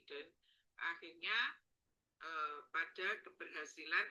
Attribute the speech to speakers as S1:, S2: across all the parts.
S1: dan akhirnya pada keberhasilan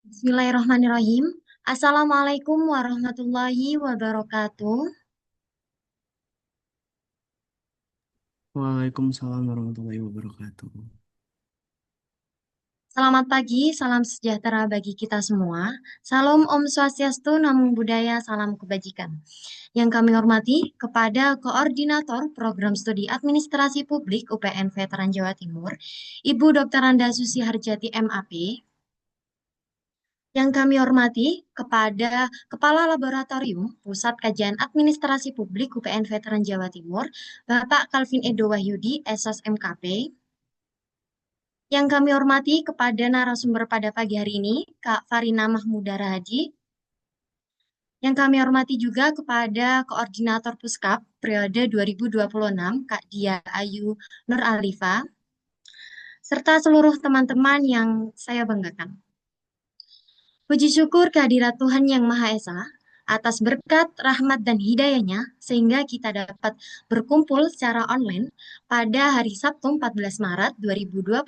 S2: Bismillahirrahmanirrahim. Assalamualaikum warahmatullahi wabarakatuh.
S3: Waalaikumsalam warahmatullahi wabarakatuh.
S2: Selamat pagi, salam sejahtera bagi kita semua. Salam Om Swastiastu, Namo Buddhaya, salam kebajikan. Yang kami hormati kepada Koordinator Program Studi Administrasi Publik UPN Veteran Jawa Timur, Ibu Dr. Anda Susi Harjati MAP. Yang kami hormati kepada Kepala Laboratorium Pusat Kajian Administrasi Publik UPN Veteran Jawa Timur, Bapak Calvin Edo Wahyudi, SOS MKP. Yang kami hormati kepada narasumber pada pagi hari ini, Kak Farina Mahmuda Rahadi. Yang kami hormati juga kepada Koordinator Puskap periode 2026, Kak Dia Ayu Nur Alifa, serta seluruh teman-teman yang saya banggakan. Puji syukur kehadirat Tuhan Yang Maha Esa atas berkat, rahmat, dan hidayahnya sehingga kita dapat berkumpul secara online pada hari Sabtu 14 Maret 2026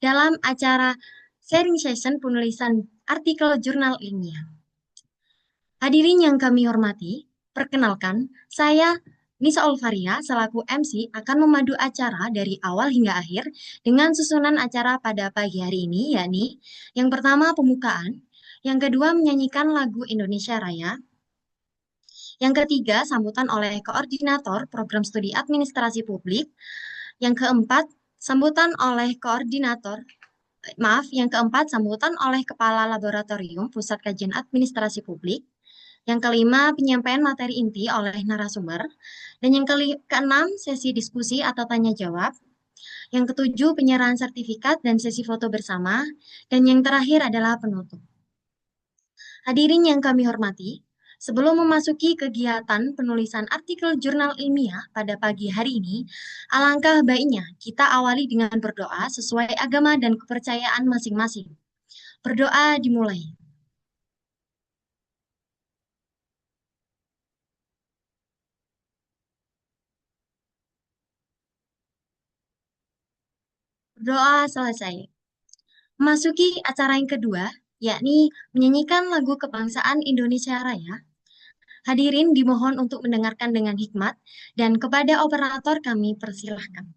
S2: dalam acara sharing session penulisan artikel jurnal ilmiah. Hadirin yang kami hormati, perkenalkan, saya Nisa Olvaria selaku MC akan memandu acara dari awal hingga akhir dengan susunan acara pada pagi hari ini, yakni yang pertama pembukaan, yang kedua menyanyikan lagu Indonesia Raya, yang ketiga sambutan oleh koordinator program studi administrasi publik, yang keempat sambutan oleh yang keempat sambutan oleh Kepala Laboratorium Pusat Kajian Administrasi Publik, yang kelima, penyampaian materi inti oleh narasumber. Dan yang keenam, sesi diskusi atau tanya jawab. Yang ketujuh, penyerahan sertifikat dan sesi foto bersama. Dan yang terakhir adalah penutup. Hadirin yang kami hormati, sebelum memasuki kegiatan penulisan artikel jurnal ilmiah pada pagi hari ini, alangkah baiknya kita awali dengan berdoa sesuai agama dan kepercayaan masing-masing. Berdoa dimulai. Berdoa selesai. Memasuki acara yang kedua, yakni menyanyikan lagu kebangsaan Indonesia Raya. Hadirin dimohon untuk mendengarkan dengan hikmat dan kepada operator kami persilahkan.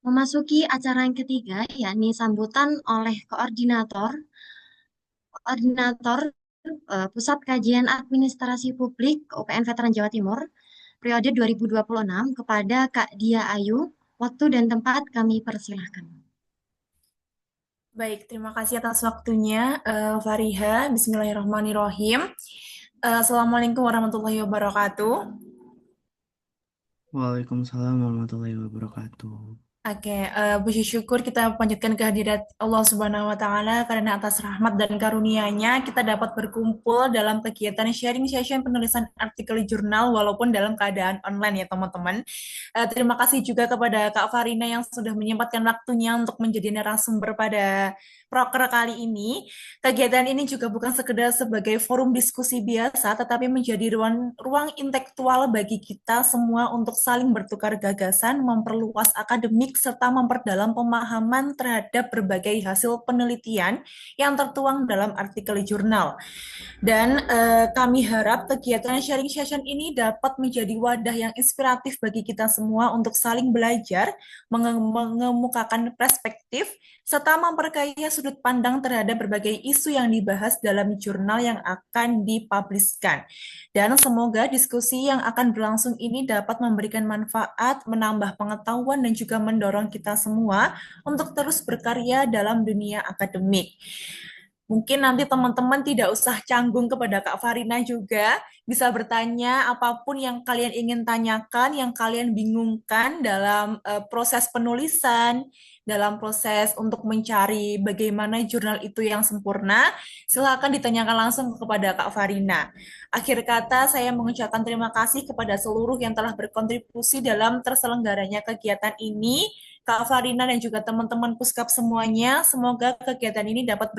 S2: Memasuki acara yang ketiga, yakni sambutan oleh koordinator Pusat Kajian Administrasi Publik UPN Veteran Jawa Timur periode 2026 kepada Kak Dia Ayu. Waktu dan tempat kami persilahkan.
S4: Baik, terima kasih atas waktunya, Fariha. Bismillahirrahmanirrahim. Assalamualaikum warahmatullahi wabarakatuh.
S3: Waalaikumsalam warahmatullahi wabarakatuh.
S4: Oke, puji syukur kita panjatkan kehadirat Allah Subhanahu wa Ta'ala karena atas rahmat dan karunia-Nya kita dapat berkumpul dalam kegiatan sharing session penulisan artikel jurnal walaupun dalam keadaan online ya teman-teman. Terima kasih juga kepada Kak Farina yang sudah menyempatkan waktunya untuk menjadi narasumber pada proker kali ini. Kegiatan ini juga bukan sekedar sebagai forum diskusi biasa, tetapi menjadi ruang intelektual bagi kita semua untuk saling bertukar gagasan, memperluas akademik, serta memperdalam pemahaman terhadap berbagai hasil penelitian yang tertuang dalam artikel jurnal. Dan kami harap kegiatan sharing session ini dapat menjadi wadah yang inspiratif bagi kita semua untuk saling belajar, mengemukakan perspektif, serta memperkaya sudut pandang terhadap berbagai isu yang dibahas dalam jurnal yang akan dipubliskan. Dan semoga diskusi yang akan berlangsung ini dapat memberikan manfaat, menambah pengetahuan, dan juga mendorong kita semua untuk terus berkarya dalam dunia akademik. Mungkin nanti teman-teman tidak usah canggung kepada Kak Farina juga, bisa bertanya apapun yang kalian ingin tanyakan, yang kalian bingungkan dalam proses penulisan, dalam proses untuk mencari bagaimana jurnal itu yang sempurna, silakan ditanyakan langsung kepada Kak Farina. Akhir kata, saya mengucapkan terima kasih kepada seluruh yang telah berkontribusi dalam terselenggaranya kegiatan ini, Kak Farina dan juga teman-teman Puskap semuanya. Semoga kegiatan ini dapat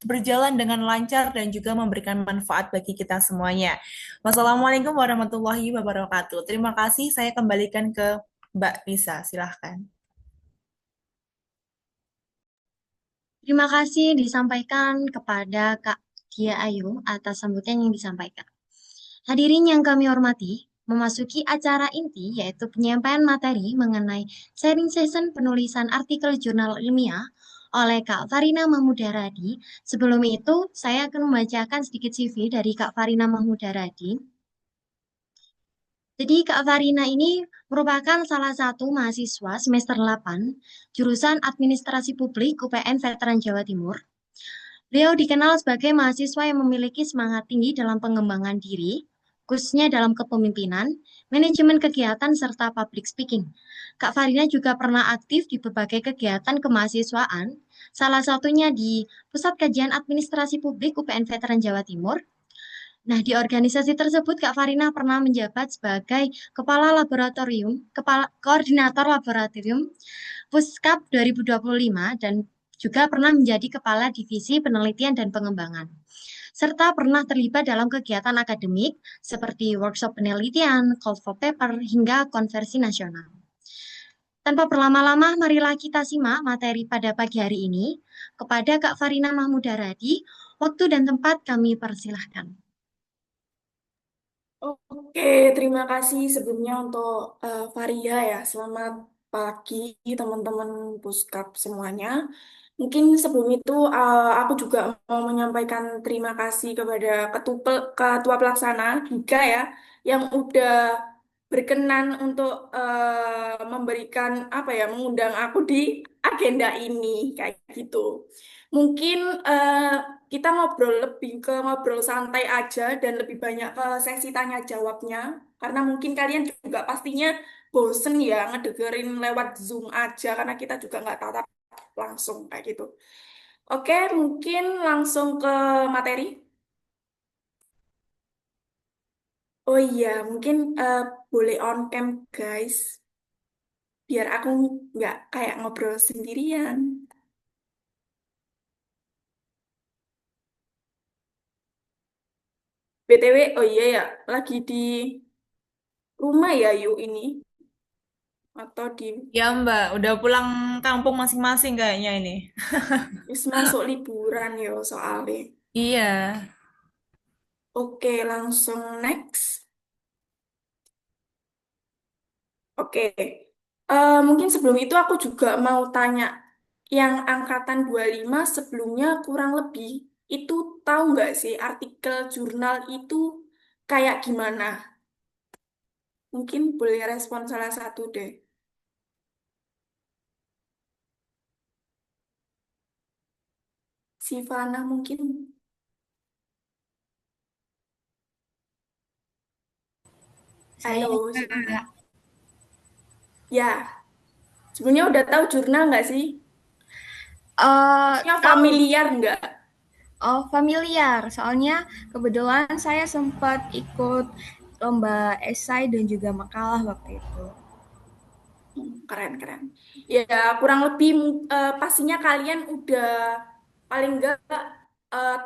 S4: berjalan dengan lancar dan juga memberikan manfaat bagi kita semuanya. Wassalamualaikum warahmatullahi wabarakatuh. Terima kasih, saya kembalikan ke Mbak Nisa, silahkan.
S2: Terima kasih disampaikan kepada Kak Dia Ayu atas sambutan yang disampaikan. Hadirin yang kami hormati, memasuki acara inti yaitu penyampaian materi mengenai sharing session penulisan artikel jurnal ilmiah oleh Kak Farina Mahmuda Radi. Sebelum itu, saya akan membacakan sedikit CV dari Kak Farina Mahmuda Radi. Jadi Kak Farina ini merupakan salah satu mahasiswa semester 8, jurusan Administrasi Publik UPN Veteran Jawa Timur. Beliau dikenal sebagai mahasiswa yang memiliki semangat tinggi dalam pengembangan diri, khususnya dalam kepemimpinan, manajemen kegiatan, serta public speaking. Kak Farina juga pernah aktif di berbagai kegiatan kemahasiswaan, salah satunya di Pusat Kajian Administrasi Publik UPN Veteran Jawa Timur. Nah, di organisasi tersebut Kak Farina pernah menjabat sebagai Koordinator Laboratorium Puskap 2025 dan juga pernah menjadi Kepala Divisi Penelitian dan Pengembangan, serta pernah terlibat dalam kegiatan akademik seperti workshop penelitian, call for paper, hingga konversi nasional. Tanpa berlama-lama, marilah kita simak materi pada pagi hari ini. Kepada Kak Farina Mahmuda Radi, waktu dan tempat kami persilahkan.
S5: Oke, terima kasih sebelumnya untuk Faria ya. Selamat pagi teman-teman Puskap semuanya. Mungkin sebelum itu aku juga mau menyampaikan terima kasih kepada Ketua Pelaksana Giga ya, yang udah berkenan untuk memberikan apa ya, mengundang aku di agenda ini kayak gitu. Mungkin kita ngobrol santai aja dan lebih banyak ke sesi tanya jawabnya karena mungkin kalian juga pastinya bosen ya ngedengerin lewat Zoom aja karena kita juga nggak tatap langsung kayak gitu. Oke, mungkin langsung ke materi. Oh iya, mungkin boleh on cam guys, biar aku nggak kayak ngobrol sendirian. BTW, oh iya ya, lagi di rumah ya yuk ini atau di
S4: Ya Mbak, udah pulang kampung masing-masing kayaknya ini.
S5: wis masuk liburan ya soalnya.
S4: Iya.
S5: Oke, langsung next. Oke, mungkin sebelum itu aku juga mau tanya, yang angkatan 25 sebelumnya kurang lebih itu tahu nggak sih artikel jurnal itu kayak gimana? Mungkin boleh respon salah satu deh. Sivana mungkin.
S2: Saya
S5: Halo,
S2: enggak.
S5: Sivana. Ya, sebenarnya udah tahu jurnal nggak sih? Maksudnya
S6: Tahu.
S5: familiar nggak?
S6: Oh, familiar. Soalnya kebetulan saya sempat ikut lomba esai dan juga makalah waktu itu.
S5: Keren, keren. Ya, kurang lebih pastinya kalian udah paling nggak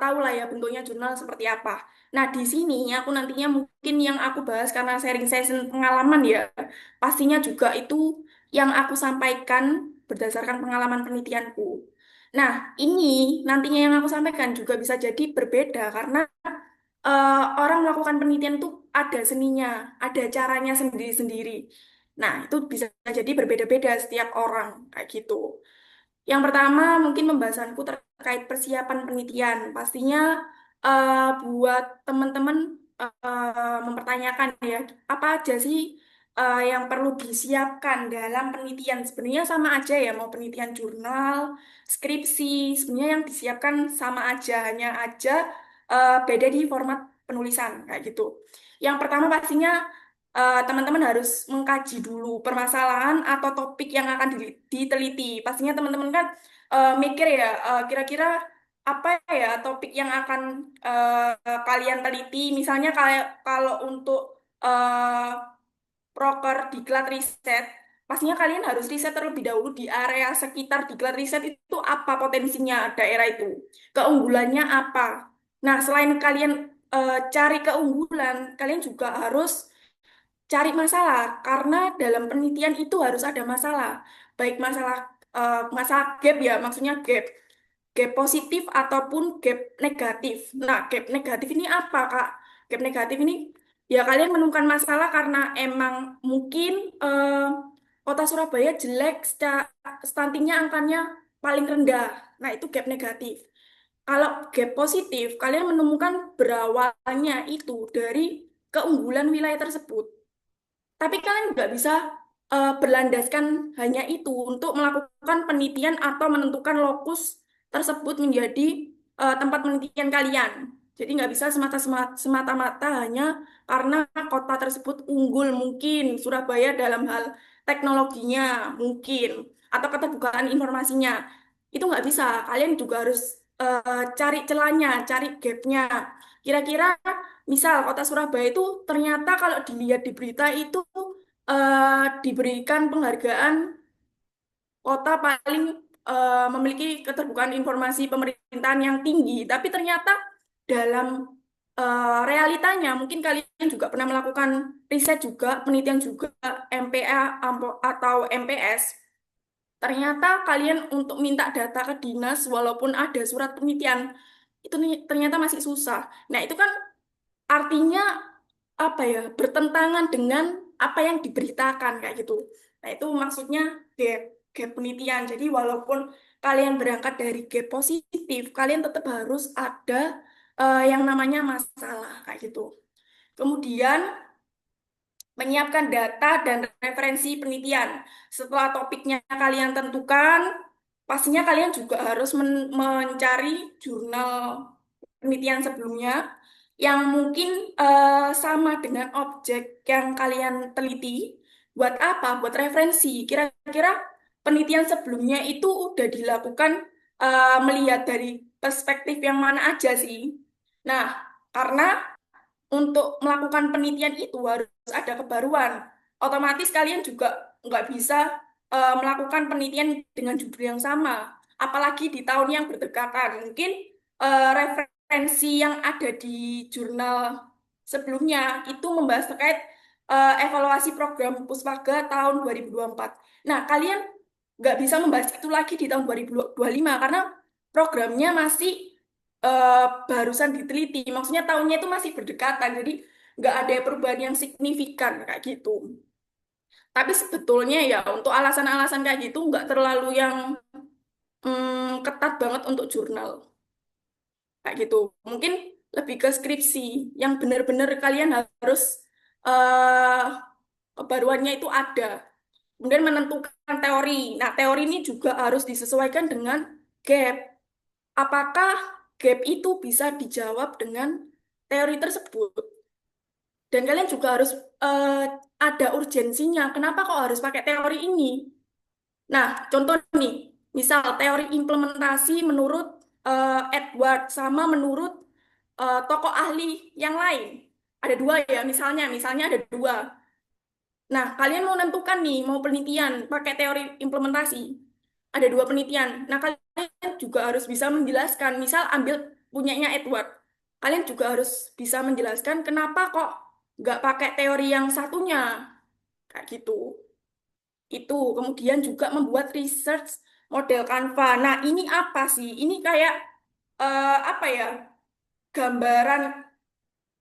S5: tahu lah ya bentuknya jurnal seperti apa. Nah, di sini aku nantinya mungkin yang aku bahas karena sharing session pengalaman ya, pastinya juga itu yang aku sampaikan berdasarkan pengalaman penelitianku. Nah, ini nantinya yang aku sampaikan juga bisa jadi berbeda karena orang melakukan penelitian itu ada seninya, ada caranya sendiri-sendiri. Nah, itu bisa jadi berbeda-beda setiap orang, kayak gitu. Yang pertama, mungkin pembahasanku terkait persiapan penelitian. Pastinya buat teman-teman mempertanyakan ya, apa aja sih yang perlu disiapkan dalam penelitian. Sebenarnya sama aja ya, mau penelitian jurnal, skripsi, sebenarnya yang disiapkan sama aja, hanya aja beda di format penulisan, kayak gitu. Yang pertama pastinya teman-teman harus mengkaji dulu permasalahan atau topik yang akan diteliti. Pastinya teman-teman kan mikir ya, kira-kira apa ya topik yang akan kalian teliti. Misalnya kayak kalau untuk proker diklat riset, pastinya kalian harus riset terlebih dahulu di area sekitar diklat riset itu apa potensinya daerah itu, keunggulannya apa. Nah, selain kalian cari keunggulan, kalian juga harus cari masalah karena dalam penelitian itu harus ada masalah, baik masalah masalah gap ya, maksudnya gap positif ataupun gap negatif. Nah, gap negatif ini apa, Kak? Gap negatif ini ya kalian menemukan masalah karena emang mungkin kota Surabaya jelek, stuntingnya angkanya paling rendah. Nah, itu gap negatif. Kalau gap positif, kalian menemukan berawalnya itu dari keunggulan wilayah tersebut. Tapi kalian nggak bisa berlandaskan hanya itu untuk melakukan penelitian atau menentukan lokus tersebut menjadi tempat penelitian kalian. Jadi nggak bisa semata-mata hanya karena kota tersebut unggul mungkin Surabaya dalam hal teknologinya mungkin atau keterbukaan informasinya. Itu nggak bisa. Kalian juga harus cari celahnya, cari gapnya. Kira-kira misal kota Surabaya itu ternyata kalau dilihat di berita itu diberikan penghargaan kota paling memiliki keterbukaan informasi pemerintahan yang tinggi, tapi ternyata dalam realitanya mungkin kalian juga pernah melakukan riset juga, penelitian juga MPA atau MPS. Ternyata kalian untuk minta data ke dinas walaupun ada surat penelitian itu ternyata masih susah. Nah, itu kan artinya apa ya bertentangan dengan apa yang diberitakan kayak gitu. Nah itu maksudnya gap penelitian. Jadi walaupun kalian berangkat dari gap positif, kalian tetap harus ada yang namanya masalah kayak gitu. Kemudian menyiapkan data dan referensi penelitian. Setelah topiknya kalian tentukan, pastinya kalian juga harus mencari jurnal penelitian sebelumnya yang mungkin sama dengan objek yang kalian teliti. Buat apa? Buat referensi. Kira-kira penelitian sebelumnya itu udah dilakukan melihat dari perspektif yang mana aja sih. Nah, karena untuk melakukan penelitian itu harus ada kebaruan. Otomatis kalian juga nggak bisa melakukan penelitian dengan judul yang sama, apalagi di tahun yang berdekatan. Mungkin referensi yang ada di jurnal sebelumnya itu membahas terkait evaluasi program Puspaga tahun 2024. Nah, kalian nggak bisa membahas itu lagi di tahun 2025 karena programnya masih barusan diteliti. Maksudnya tahunnya itu masih berdekatan, jadi nggak ada perubahan yang signifikan kayak gitu. Tapi sebetulnya ya untuk alasan-alasan kayak gitu nggak terlalu yang ketat banget untuk jurnal. kayak gitu. Mungkin lebih ke skripsi yang benar-benar kalian harus eh kebaruannya itu ada. Kemudian menentukan teori. Nah, teori ini juga harus disesuaikan dengan gap. Apakah gap itu bisa dijawab dengan teori tersebut? Dan kalian juga harus eh, ada urgensinya. Kenapa kok harus pakai teori ini? Nah, contoh nih, misal teori implementasi menurut Edward sama menurut tokoh ahli yang lain. Ada dua ya, misalnya ada dua. Nah, kalian mau menentukan nih, mau penelitian pakai teori implementasi. Ada dua penelitian. Nah, kalian juga harus bisa menjelaskan, misal ambil punyanya Edward. Kalian juga harus bisa menjelaskan kenapa kok nggak pakai teori yang satunya. Kayak gitu. Itu kemudian juga membuat research model Canva. Nah, ini apa sih? Ini kayak apa ya? Gambaran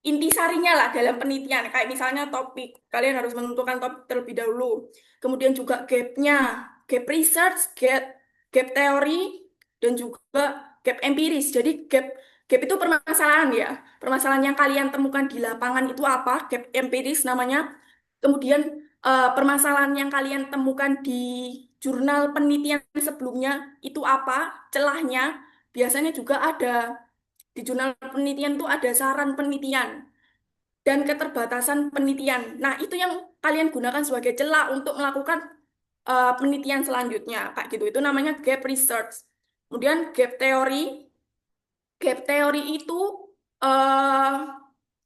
S5: intisarinya lah dalam penelitian. Kayak misalnya topik, kalian harus menentukan topik terlebih dahulu. Kemudian juga gap-nya, gap research, gap teori, dan juga gap empiris. Jadi gap itu permasalahan ya. Permasalahan yang kalian temukan di lapangan itu apa? Gap empiris namanya. Kemudian permasalahan yang kalian temukan di jurnal penelitian sebelumnya itu apa? Celahnya. Biasanya juga ada di jurnal penelitian itu ada saran penelitian dan keterbatasan penelitian. Nah, itu yang kalian gunakan sebagai celah untuk melakukan penelitian selanjutnya. Kayak gitu. Itu namanya gap research. Kemudian gap teori. Gap teori itu eh,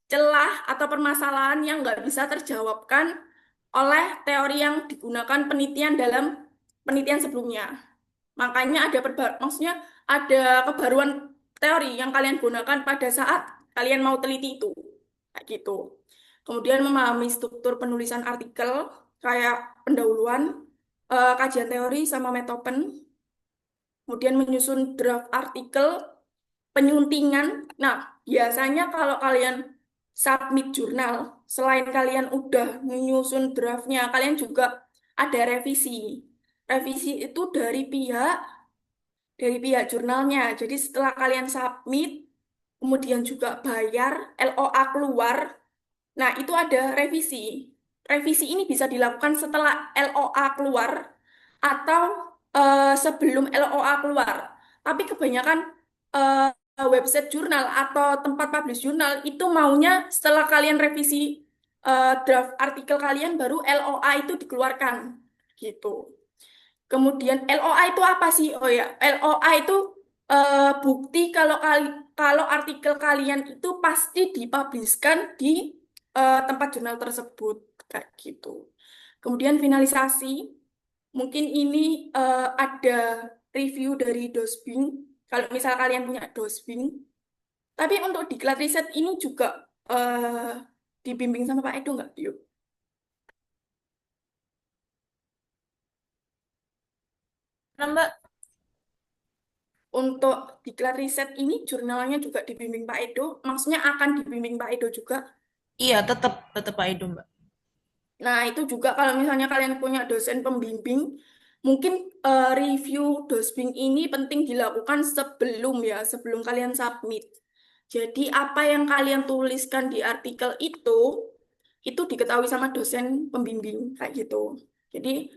S5: celah atau permasalahan yang nggak bisa terjawabkan oleh teori yang digunakan penelitian dalam penelitian sebelumnya. Makanya maksudnya ada kebaruan teori yang kalian gunakan pada saat kalian mau teliti itu. Kayak gitu. Kemudian memahami struktur penulisan artikel, kayak pendahuluan, kajian teori sama metopen. Kemudian menyusun draft artikel, penyuntingan. Nah, biasanya kalau kalian submit jurnal, selain kalian udah menyusun draftnya, kalian juga ada revisi. Revisi itu dari pihak jurnalnya. Jadi setelah kalian submit, kemudian juga bayar, LOA keluar, nah itu ada revisi. Revisi ini bisa dilakukan setelah LOA keluar atau sebelum LOA keluar. Tapi kebanyakan website jurnal atau tempat publish jurnal itu maunya setelah kalian revisi draft artikel kalian baru LOA itu dikeluarkan gitu. Kemudian LOA itu apa sih? Oh ya, LOA itu bukti kalau artikel kalian itu pasti dipublishkan di tempat jurnal tersebut kayak gitu. Kemudian finalisasi, mungkin ini ada review dari Dosbing. Kalau misal kalian punya Dosbing, tapi untuk diklat riset ini juga dibimbing sama Pak Edo nggak, Dio?
S4: Nah, Mbak,
S5: Untuk diklat riset ini jurnalnya juga dibimbing Pak Edo, maksudnya akan dibimbing Pak Edo juga.
S4: iya tetap tetap Pak Edo, Mbak.
S5: Nah, itu juga kalau misalnya kalian punya dosen pembimbing, mungkin review dosbing ini penting dilakukan sebelum kalian submit. Jadi apa yang kalian tuliskan di artikel itu diketahui sama dosen pembimbing kayak gitu. Jadi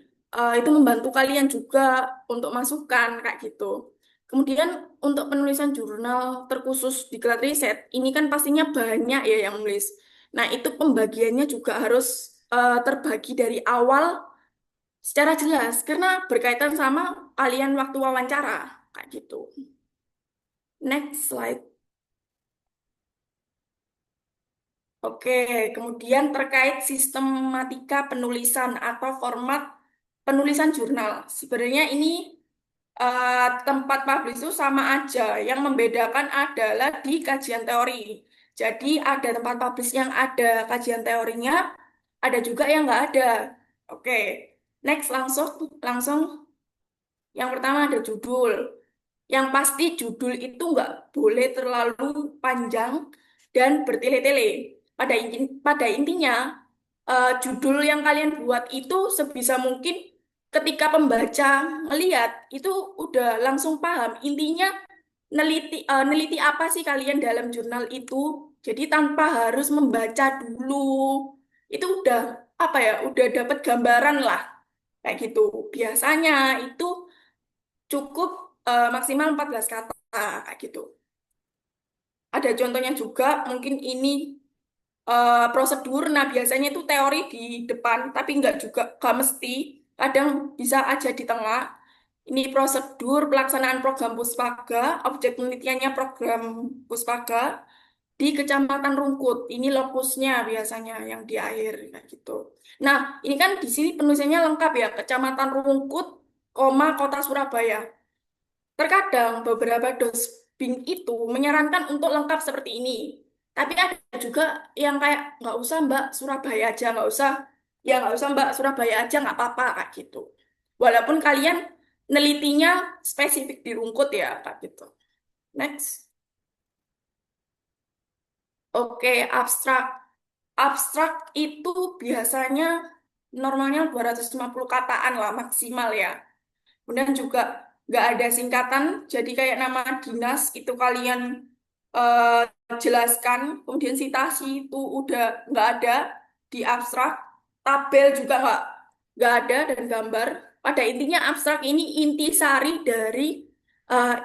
S5: itu membantu kalian juga untuk masukan kayak gitu. Kemudian untuk penulisan jurnal terkhusus diklat riset, ini kan pastinya banyak ya yang nulis. Nah, itu pembagiannya juga harus terbagi dari awal secara jelas karena berkaitan sama kalian waktu wawancara kayak gitu. Next slide. Oke, kemudian terkait sistematika penulisan atau format penulisan jurnal. Sebenarnya ini tempat publish itu sama aja. Yang membedakan adalah di kajian teori. Jadi ada tempat publish yang ada kajian teorinya, ada juga yang nggak ada. Oke, next langsung langsung yang pertama ada judul. Yang pasti judul itu nggak boleh terlalu panjang dan bertele-tele. Pada intinya, judul yang kalian buat itu sebisa mungkin ketika pembaca melihat itu udah langsung paham. Intinya neliti apa sih kalian dalam jurnal itu. Jadi tanpa harus membaca dulu. Itu udah apa ya? Udah dapat gambaran lah kayak gitu. Biasanya itu cukup maksimal 14 kata kayak gitu. Ada contohnya juga, mungkin ini prosedur. Nah, biasanya itu teori di depan, tapi nggak juga, nggak mesti. Kadang bisa aja di tengah. Ini prosedur pelaksanaan program Puspaga, objek penelitiannya program Puspaga di Kecamatan Rungkut. Ini lokusnya biasanya yang di akhir kayak gitu. Nah, ini kan di sini penulisannya lengkap ya, Kecamatan Rungkut, koma Kota Surabaya. Terkadang beberapa dosbing itu menyarankan untuk lengkap seperti ini. Tapi ada juga yang kayak nggak usah Mbak Surabaya aja, nggak usah, ya nggak usah Mbak Surabaya aja nggak apa-apa kayak gitu. Walaupun kalian nelitinya spesifik di Rungkut ya kayak gitu. Next. Oke, abstrak. Abstrak itu biasanya normalnya 250 kataan lah maksimal ya. Kemudian juga nggak ada singkatan, jadi kayak nama dinas itu kalian eh, jelaskan. Kemudian citasi itu udah nggak ada di abstrak. Tabel juga nggak ada dan gambar. Pada intinya abstrak ini intisari dari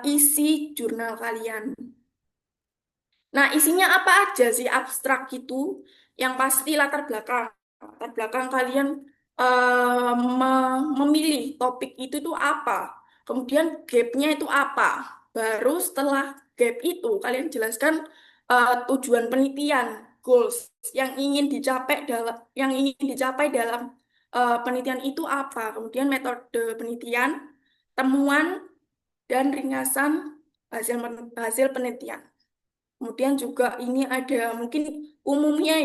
S5: isi jurnal kalian. Nah, isinya apa aja sih abstrak itu? Yang pasti latar belakang. Latar belakang kalian memilih topik itu tuh apa. Kemudian gapnya itu apa. Baru setelah gap itu kalian jelaskan tujuan penelitian, goals yang ingin dicapai dalam penelitian itu apa. Kemudian metode penelitian, temuan dan ringkasan hasil penelitian. Kemudian juga ini ada mungkin umumnya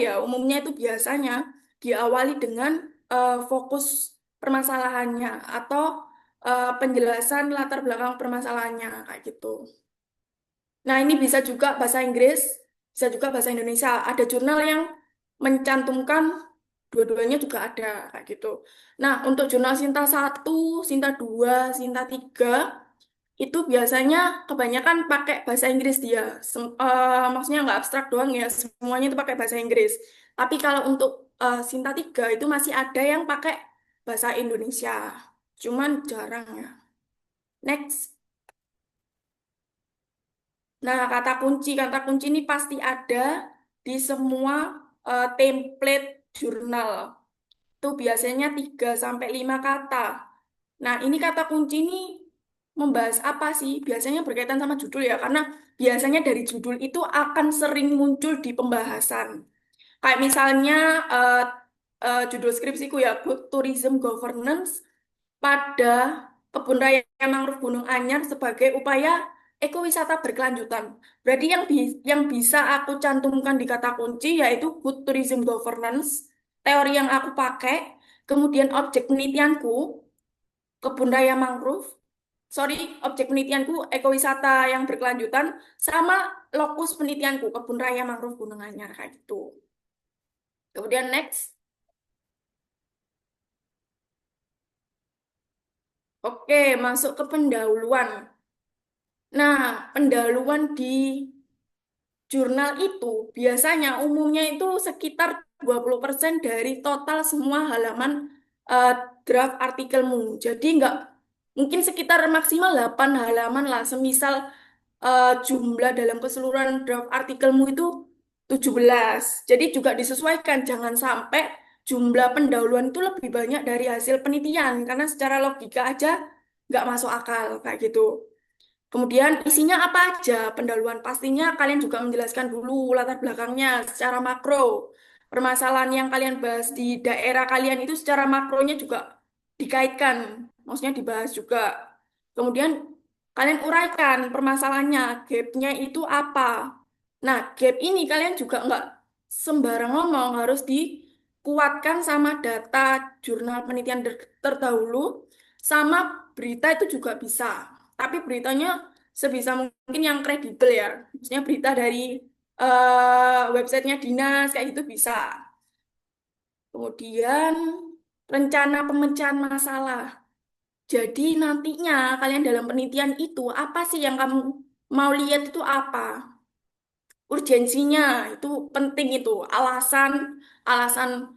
S5: itu biasanya diawali dengan fokus permasalahannya atau penjelasan latar belakang permasalahannya kayak gitu. Nah, ini bisa juga bahasa Inggris, bisa juga bahasa Indonesia. Ada jurnal yang mencantumkan dua-duanya juga ada kayak gitu. Nah, untuk jurnal Sinta 1, Sinta 2, Sinta 3 itu biasanya kebanyakan pakai bahasa Inggris dia. Maksudnya nggak abstrak doang ya, semuanya itu pakai bahasa Inggris. Tapi kalau untuk Sinta 3 itu masih ada yang pakai bahasa Indonesia. Cuman jarang ya. Next. Nah, kata kunci ini pasti ada di semua template jurnal. Itu biasanya 3 sampai 5 kata. Nah, ini kata kunci ini membahas apa sih? Biasanya berkaitan sama judul ya, karena biasanya dari judul itu akan sering muncul di pembahasan. Kayak misalnya judul skripsiku ya, Good Tourism Governance pada Kebun Raya Mangrove Gunung Anyar sebagai upaya ekowisata berkelanjutan. Berarti yang bisa aku cantumkan di kata kunci yaitu Good Tourism Governance, teori yang aku pakai, kemudian objek penelitianku, Kebun Raya Mangrove, objek penelitianku ekowisata yang berkelanjutan, sama lokus penelitianku Kebun Raya Mangrove Gunung Anyar kayak gitu. Kemudian next. Oke, masuk ke pendahuluan. Nah, pendahuluan di jurnal itu biasanya umumnya itu sekitar 20% dari total semua halaman eh, draft artikelmu. Jadi nggak mungkin sekitar maksimal 8 halaman lah. Semisal jumlah dalam keseluruhan draft artikelmu itu 17. Jadi juga disesuaikan, jangan sampai jumlah pendahuluan itu lebih banyak dari hasil penelitian, karena secara logika aja nggak masuk akal kayak gitu. Kemudian isinya apa aja pendahuluan? Pastinya kalian juga menjelaskan dulu latar belakangnya secara makro. Permasalahan yang kalian bahas di daerah kalian itu secara makronya juga dikaitkan, maksudnya dibahas juga. Kemudian kalian uraikan permasalahannya, gapnya itu apa. Nah, gap ini kalian juga nggak sembarang ngomong, harus dikuatkan sama data jurnal penelitian terdahulu, sama berita itu juga bisa. Tapi beritanya sebisa mungkin yang kredibel ya. Maksudnya berita dari websitenya dinas, kayak gitu bisa. Kemudian rencana pemecahan masalah. Jadi nantinya kalian dalam penelitian itu apa sih yang kamu mau lihat itu apa, urgensinya itu penting, itu alasan alasan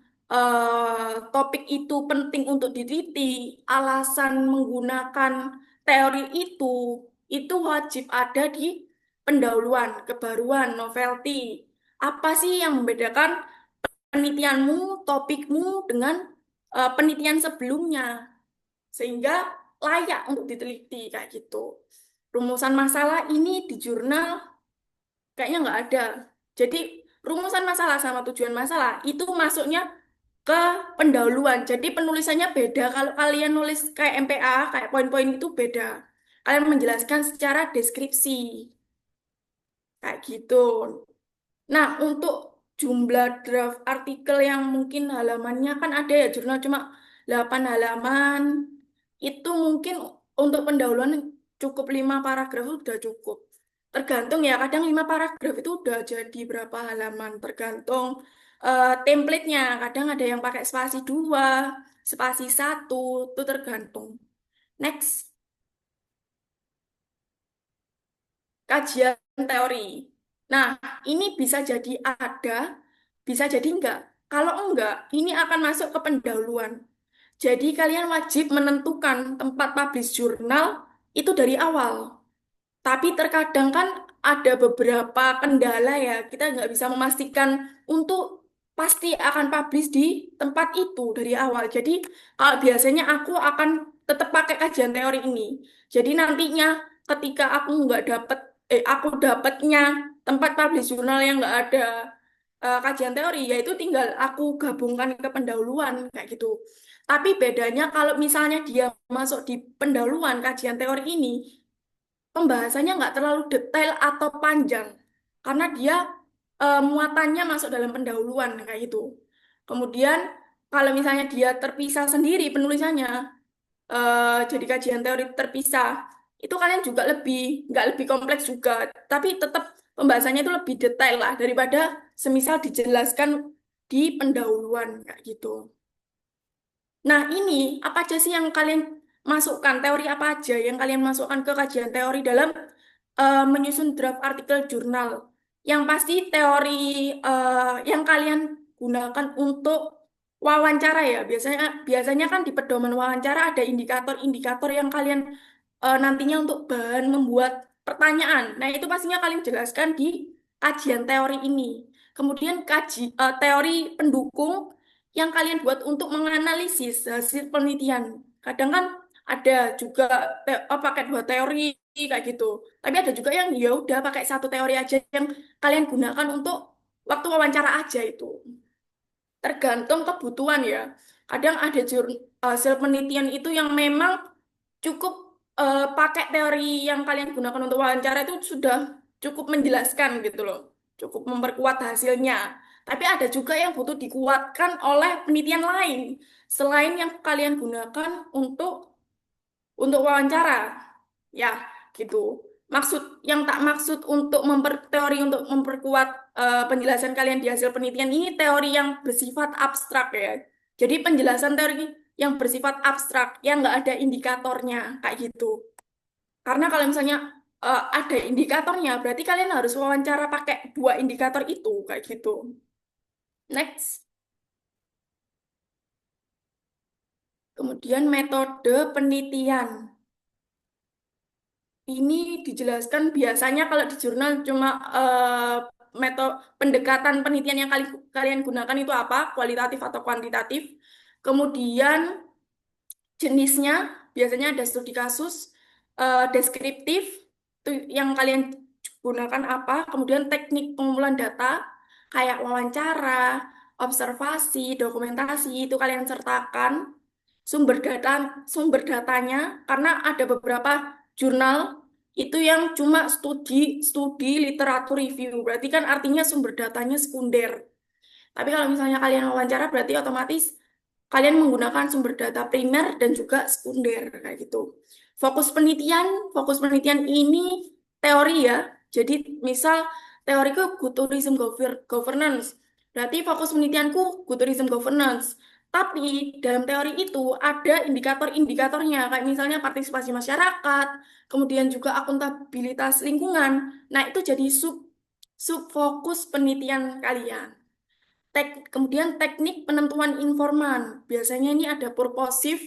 S5: topik itu penting untuk diteliti, alasan menggunakan teori itu wajib ada di pendahuluan, kebaruan, novelty. Apa sih yang membedakan penelitianmu, topikmu dengan penelitian sebelumnya, sehingga layak untuk diteliti kayak gitu. Rumusan masalah ini di jurnal kayaknya nggak ada. Jadi rumusan masalah sama tujuan masalah itu masuknya ke pendahuluan. Jadi penulisannya beda. Kalau kalian nulis kayak MPA, kayak poin-poin itu beda. Kalian menjelaskan secara deskripsi. Kayak gitu. Nah, untuk jumlah draft artikel yang mungkin halamannya kan ada ya, jurnal cuma 8 halaman. Itu mungkin untuk pendahuluan cukup 5 paragraf itu udah cukup. Tergantung ya, kadang 5 paragraf itu udah jadi berapa halaman. Tergantung template-nya. Kadang ada yang pakai spasi 2, spasi 1, itu tergantung. Next, kajian teori. Nah, ini bisa jadi ada, bisa jadi enggak. Kalau enggak, ini akan masuk ke pendahuluan. Jadi kalian wajib menentukan tempat publish jurnal itu dari awal. Tapi terkadang kan ada beberapa kendala ya, kita nggak bisa memastikan untuk pasti akan publish di tempat itu dari awal. Jadi kalau biasanya aku akan tetap pakai kajian teori ini. Jadi nantinya ketika aku dapatnya tempat publish jurnal yang nggak ada kajian teori, yaitu tinggal aku gabungkan ke pendahuluan kayak gitu. Tapi bedanya kalau misalnya dia masuk di pendahuluan kajian teori ini, pembahasannya nggak terlalu detail atau panjang karena dia muatannya masuk dalam pendahuluan kayak gitu. Kemudian kalau misalnya dia terpisah sendiri penulisannya, jadi kajian teori terpisah, itu kalian juga nggak lebih kompleks juga, tapi tetap pembahasannya itu lebih detail lah daripada semisal dijelaskan di pendahuluan kayak gitu. Nah, ini apa aja sih yang kalian masukkan, teori apa aja yang kalian masukkan ke kajian teori dalam menyusun draft artikel jurnal? Yang pasti teori yang kalian gunakan untuk wawancara ya. Biasanya biasanya kan di pedoman wawancara ada indikator-indikator yang kalian nantinya untuk bahan membuat pertanyaan. Nah, itu pastinya kalian jelaskan di kajian teori ini. Kemudian teori pendukung yang kalian buat untuk menganalisis hasil penelitian. Kadang kan ada juga pakai 2 teori kayak gitu. Tapi ada juga yang ya udah pakai 1 teori aja yang kalian gunakan untuk waktu wawancara aja itu. Tergantung kebutuhan ya. Kadang ada hasil penelitian itu yang memang cukup pakai teori yang kalian gunakan untuk wawancara itu sudah cukup menjelaskan gitu loh. Cukup memperkuat hasilnya. Tapi ada juga yang butuh dikuatkan oleh penelitian lain selain yang kalian gunakan untuk wawancara. Ya, gitu. Maksud untuk teori untuk memperkuat penjelasan kalian di hasil penelitian ini teori yang bersifat abstrak ya. Jadi penjelasan teori yang bersifat abstrak yang nggak ada indikatornya kayak gitu. Karena kalau misalnya ada indikatornya, berarti kalian harus wawancara pakai 2 indikator itu kayak gitu. Next. Kemudian metode penelitian. Ini dijelaskan biasanya kalau di jurnal cuma metode pendekatan penelitian yang kalian gunakan itu apa, kualitatif atau kuantitatif. Kemudian jenisnya biasanya ada studi kasus, deskriptif, itu yang kalian gunakan apa, kemudian teknik pengumpulan data, kayak wawancara, observasi, dokumentasi, itu kalian sertakan, sumber datanya, karena ada beberapa jurnal itu yang cuma studi literatur review, berarti kan artinya sumber datanya sekunder. Tapi kalau misalnya kalian wawancara berarti otomatis kalian menggunakan sumber data primer dan juga sekunder kayak gitu. Fokus penelitian ini teori ya. Jadi misal teoriku good tourism governance. Berarti fokus penelitianku good tourism governance. Tapi dalam teori itu ada indikator-indikatornya, kayak misalnya partisipasi masyarakat, kemudian juga akuntabilitas lingkungan. Nah, itu jadi subfokus penelitian kalian. Kemudian teknik penentuan informan. Biasanya ini ada purposif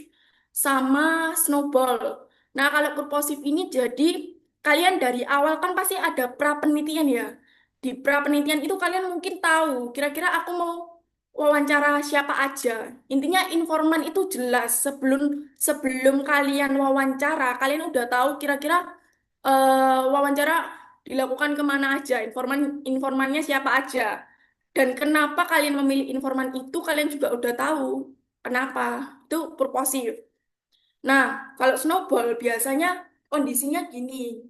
S5: sama snowball. Nah, kalau purposif ini jadi kalian dari awal kan pasti ada pra penelitian ya. Di pra penelitian itu kalian mungkin tahu kira-kira aku mau wawancara siapa aja. Intinya informan itu jelas sebelum sebelum kalian wawancara, kalian udah tahu kira-kira wawancara dilakukan kemana aja, informannya siapa aja. Dan kenapa kalian memilih informan itu, kalian juga udah tahu. Kenapa? Itu purposif. Nah, kalau snowball biasanya kondisinya gini.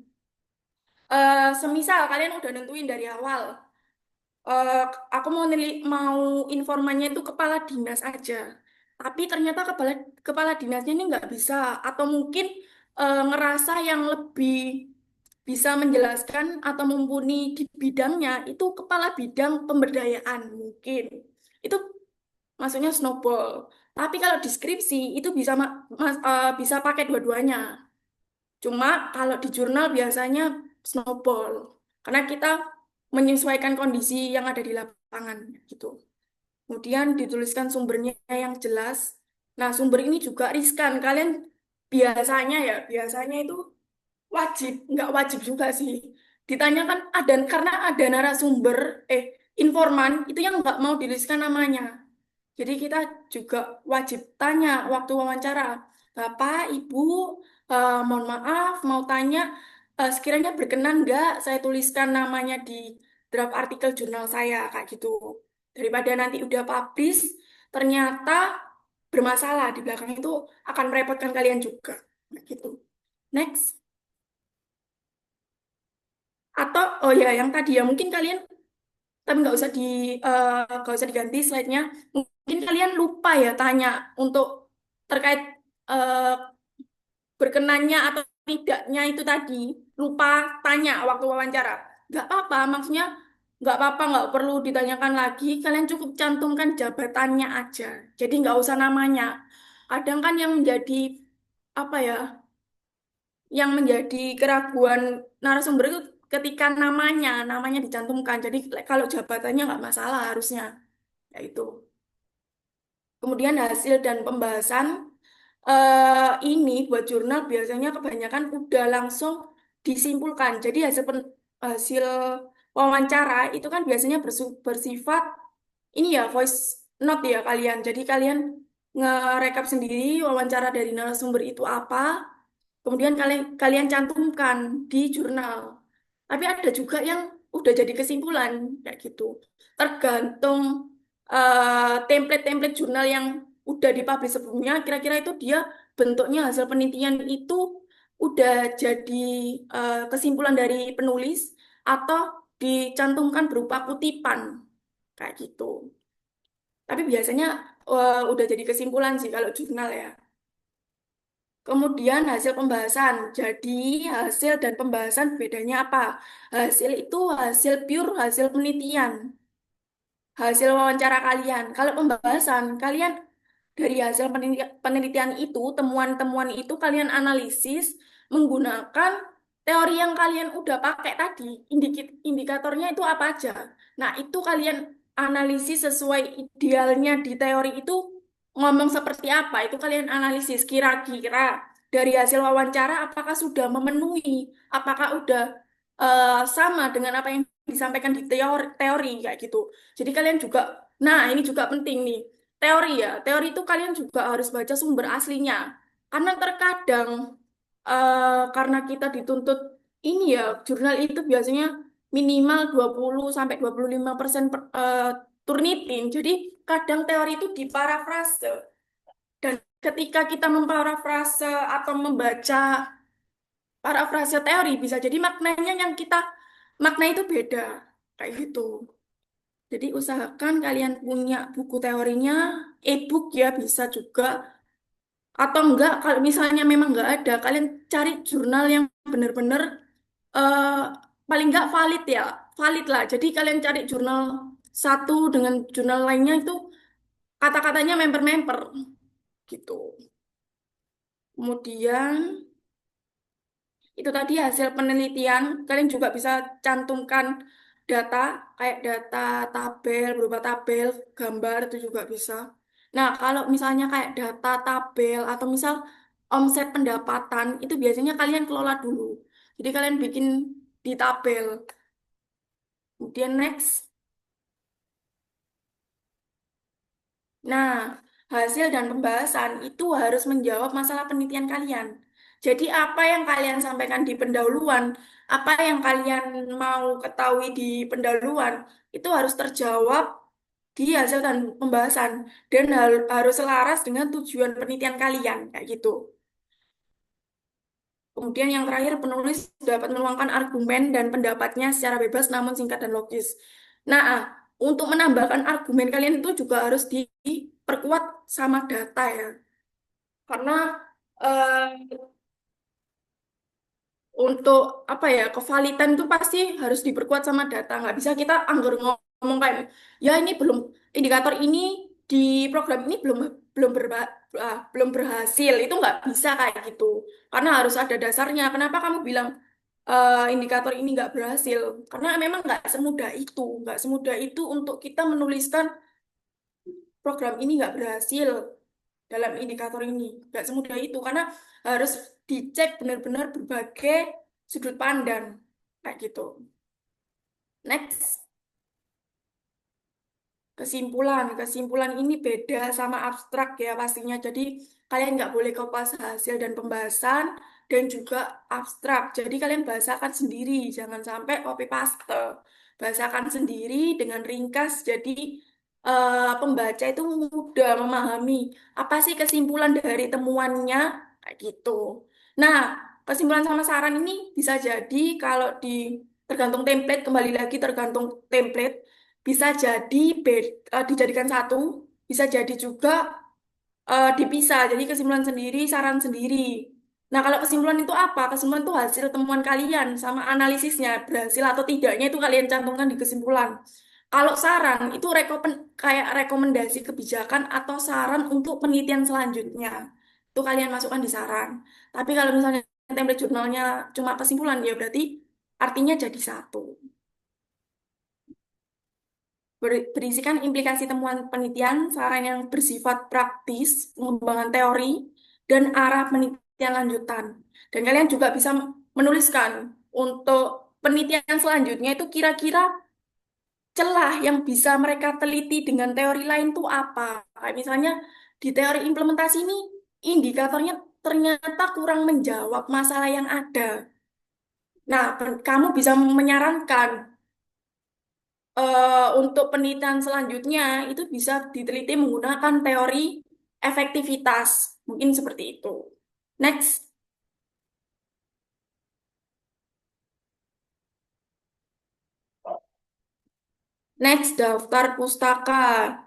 S5: Semisal kalian udah nentuin dari awal, eh, aku mau informannya itu kepala dinas aja. Tapi ternyata kepala kepala dinasnya ini nggak bisa, atau mungkin ngerasa yang lebih bisa menjelaskan atau mumpuni di bidangnya itu kepala bidang pemberdayaan mungkin. Itu maksudnya snowball. Tapi kalau deskripsi itu bisa bisa pakai dua-duanya. Cuma kalau di jurnal biasanya snowball. Karena kita menyesuaikan kondisi yang ada di lapangan gitu. Kemudian dituliskan sumbernya yang jelas. Nah, sumber ini juga riskan. Kalian biasanya itu nggak wajib juga sih. Ditanyakan ada karena ada narasumber, informan itu yang nggak mau dituliskan namanya. Jadi kita juga wajib tanya waktu wawancara, Bapak, Ibu, mohon maaf, mau tanya, sekiranya berkenan nggak saya tuliskan namanya di draft artikel jurnal saya, kayak gitu. Daripada nanti udah publish, ternyata bermasalah di belakang itu akan merepotkan kalian juga. Kayak gitu. Next. Atau, oh ya, yang tadi ya, mungkin kalian tapi nggak usah diganti slide-nya. Mungkin kalian lupa ya tanya untuk terkait eh, berkenannya atau tidaknya itu tadi. Lupa tanya waktu wawancara. Nggak apa-apa, maksudnya nggak apa-apa, nggak perlu ditanyakan lagi. Kalian cukup cantumkan jabatannya aja. Jadi nggak usah namanya. Kadang kan yang menjadi apa ya? Yang menjadi keraguan narasumber itu ketika namanya dicantumkan. Jadi kalau jabatannya nggak masalah harusnya, yaitu. Kemudian hasil dan pembahasan ini buat jurnal biasanya kebanyakan udah langsung disimpulkan. Jadi hasil wawancara itu kan biasanya bersifat ini ya voice note ya kalian. Jadi kalian ngerekap sendiri wawancara dari narasumber itu apa, kemudian kalian kalian cantumkan di jurnal. Tapi ada juga yang udah jadi kesimpulan kayak gitu. Tergantung template-template jurnal yang udah dipublish sebelumnya, kira-kira itu dia bentuknya hasil penelitian itu udah jadi kesimpulan dari penulis atau dicantumkan berupa kutipan kayak gitu. Tapi biasanya udah jadi kesimpulan sih kalau jurnal ya. Kemudian hasil pembahasan. Jadi hasil dan pembahasan bedanya apa? Hasil itu pure hasil penelitian, hasil wawancara kalian. Kalau pembahasan, kalian dari hasil penelitian itu, temuan-temuan itu kalian analisis menggunakan teori yang kalian udah pakai tadi. Indikatornya itu apa aja? Nah, itu kalian analisis sesuai idealnya di teori itu ngomong seperti apa. Itu kalian analisis kira-kira dari hasil wawancara apakah sudah memenuhi, apakah udah sama dengan apa yang disampaikan di teori kayak gitu. Jadi kalian juga, nah ini juga penting nih. Teori ya, teori itu kalian juga harus baca sumber aslinya. Karena terkadang karena kita dituntut ini ya, jurnal itu biasanya minimal 20 sampai 25% Turnitin. Jadi kadang teori itu diparafrase. Dan ketika kita memparafrase atau membaca parafrase teori, bisa jadi maknanya yang kita makna itu beda. Kayak gitu. Jadi usahakan kalian punya buku teorinya, e-book ya bisa juga. Atau enggak, kalau misalnya memang enggak ada, kalian cari jurnal yang benar-benar eh, paling enggak valid ya. Valid lah. Jadi kalian cari jurnal satu dengan jurnal lainnya itu kata-katanya memper-memper gitu. Kemudian itu tadi hasil penelitian, kalian juga bisa cantumkan data, kayak data tabel, berupa tabel, gambar itu juga bisa. Nah, kalau misalnya kayak data tabel atau misal omset pendapatan, itu biasanya kalian kelola dulu. Jadi kalian bikin di tabel. Kemudian next. Nah, hasil dan pembahasan itu harus menjawab masalah penelitian kalian. Jadi apa yang kalian sampaikan di pendahuluan, apa yang kalian mau ketahui di pendahuluan, itu harus terjawab di hasil dan pembahasan dan harus selaras dengan tujuan penelitian kalian, kayak gitu. Kemudian yang terakhir, penulis dapat menuangkan argumen dan pendapatnya secara bebas namun singkat dan logis. Nah, untuk menambahkan argumen kalian itu juga harus diperkuat sama data ya. Karena eh, untuk apa ya, kevalitan itu pasti harus diperkuat sama data. Nggak bisa kita anggur ngomong kayak, ya ini belum, indikator ini di program ini belum berhasil. Itu nggak bisa kayak gitu. Karena harus ada dasarnya. Kenapa kamu bilang indikator ini nggak berhasil? Karena memang nggak semudah itu. Nggak semudah itu untuk kita menuliskan program ini nggak berhasil dalam indikator ini. Nggak semudah itu. Karena harus dicek benar-benar berbagai sudut pandang. Kayak gitu. Next. Kesimpulan ini beda sama abstrak ya pastinya. Jadi kalian nggak boleh kopas hasil dan pembahasan dan juga abstrak. Jadi kalian bahasakan sendiri, jangan sampai copy paste. Bahasakan sendiri dengan ringkas. Jadi pembaca itu mudah memahami apa sih kesimpulan dari temuannya kayak gitu. Nah, kesimpulan sama saran ini bisa jadi kalau tergantung template, kembali lagi tergantung template. Bisa jadi dijadikan satu, bisa jadi juga dipisah. Jadi kesimpulan sendiri, saran sendiri. Nah, kalau kesimpulan itu apa? Kesimpulan itu hasil temuan kalian sama analisisnya, berhasil atau tidaknya itu kalian cantumkan di kesimpulan. Kalau saran itu kayak rekomendasi kebijakan atau saran untuk penelitian selanjutnya. Itu kalian masukkan di saran. Tapi kalau misalnya template jurnalnya cuma kesimpulan, ya berarti artinya jadi satu. Berisikan implikasi temuan penelitian, saran yang bersifat praktis, pengembangan teori, dan arah penelitian lanjutan. Dan kalian juga bisa menuliskan untuk penelitian selanjutnya itu kira-kira celah yang bisa mereka teliti dengan teori lain itu apa. Kayak misalnya di teori implementasi ini, indikatornya ternyata kurang menjawab masalah yang ada. Nah, kamu bisa menyarankan untuk penelitian selanjutnya itu bisa diteliti menggunakan teori efektivitas. Mungkin seperti itu. Next. Next, daftar pustaka.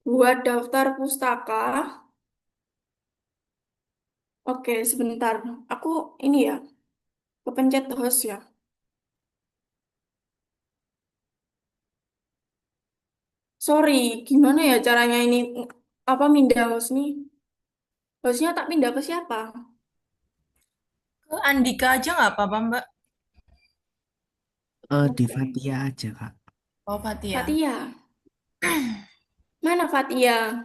S5: Buat daftar pustaka. Oke, sebentar. Aku ini ya, kepencet host ya. Sorry, gimana ya caranya ini? Apa mindah host nih? Hostnya tak pindah ke siapa?
S4: Ke Andika aja nggak apa-apa, Mbak?
S3: Di
S5: Oke.
S3: Fatia aja, Kak.
S4: Oh, Fatia.
S5: Fatia. Mana Fatia?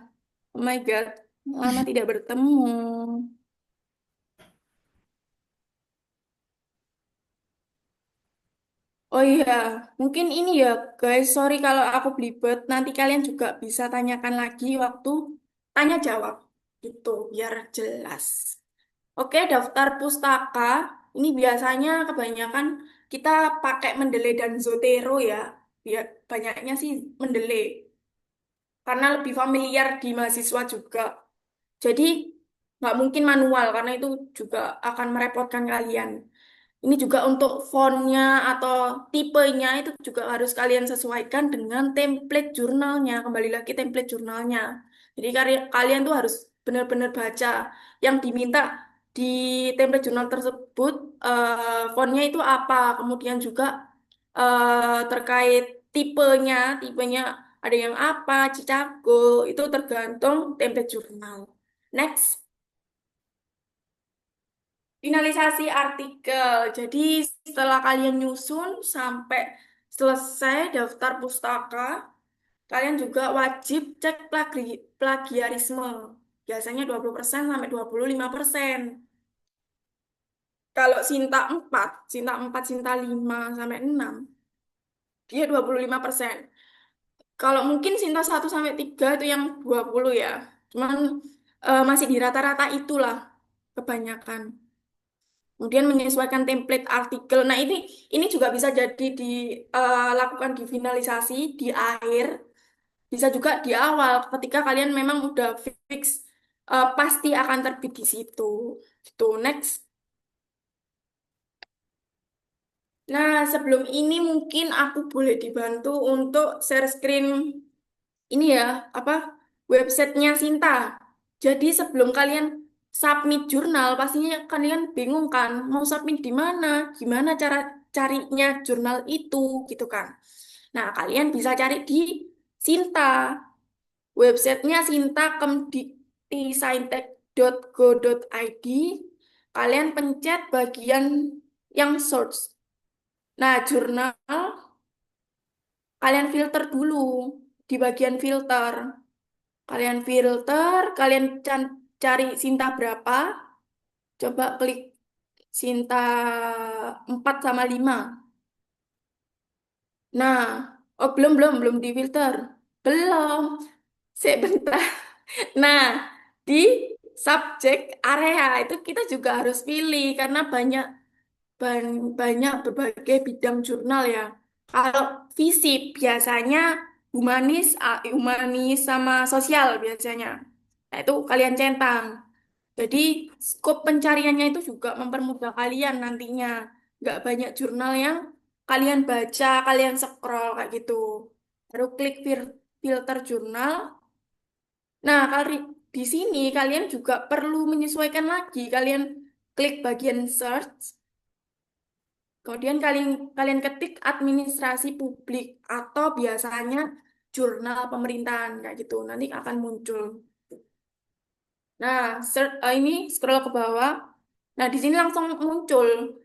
S5: Oh my God, lama tidak bertemu. Oh iya, mungkin ini ya guys, sorry kalau aku belibet. Nanti kalian juga bisa tanyakan lagi waktu tanya jawab. Gitu, biar jelas. Oke, daftar pustaka. Ini biasanya kebanyakan kita pakai Mendeley dan Zotero ya. Banyaknya sih Mendeley. Karena lebih familiar di mahasiswa juga. Jadi, nggak mungkin manual, karena itu juga akan merepotkan kalian. Ini juga untuk fontnya atau tipenya itu juga harus kalian sesuaikan dengan template jurnalnya. Kembali lagi template jurnalnya. Jadi kalian tuh harus benar-benar baca yang diminta di template jurnal tersebut, fontnya itu apa. Kemudian juga terkait tipenya ada yang apa, Chicago, itu tergantung template jurnal. Next, finalisasi artikel. Jadi setelah kalian nyusun sampai selesai daftar pustaka, kalian juga wajib cek plagiarisme. Biasanya 20% sampai 25%. Kalau Sinta 5 sampai 6, dia 25%. Kalau mungkin Sinta 1 sampai 3 itu yang 20 ya. Cuman masih di rata-rata itulah kebanyakan. Kemudian menyesuaikan template artikel. Nah, ini juga bisa jadi dilakukan di finalisasi, di akhir, bisa juga di awal ketika kalian memang udah fix pasti akan terbit di situ. Itu next. Nah, sebelum ini mungkin aku boleh dibantu untuk share screen ini ya, apa websitenya Sinta. Jadi sebelum kalian submit jurnal, pastinya kalian bingung kan, mau submit di mana, gimana cara carinya jurnal itu, gitu kan. Nah, kalian bisa cari di Sinta. Websitenya sintakemdiktisaintek.go.id. Kalian pencet bagian yang search. Nah, jurnal kalian filter dulu di bagian filter. Kalian filter, kalian cari Sinta berapa. Coba klik Sinta 4 sama 5. Nah, oh belum di filter. Belum. Sebentar. Nah, di subjek area itu kita juga harus pilih karena banyak berbagai bidang jurnal ya. Kalau fisip biasanya humanis sama sosial biasanya. Nah, itu kalian centang. Jadi skop pencariannya itu juga mempermudah kalian nantinya. Nggak banyak jurnal yang kalian baca, kalian scroll kayak gitu. Baru klik filter jurnal. Nah, di sini kalian juga perlu menyesuaikan lagi. Kalian klik bagian search. Kemudian kalian kalian ketik administrasi publik atau biasanya jurnal pemerintahan kayak gitu. Nanti akan muncul. Nah, ini scroll ke bawah. Nah, di sini langsung muncul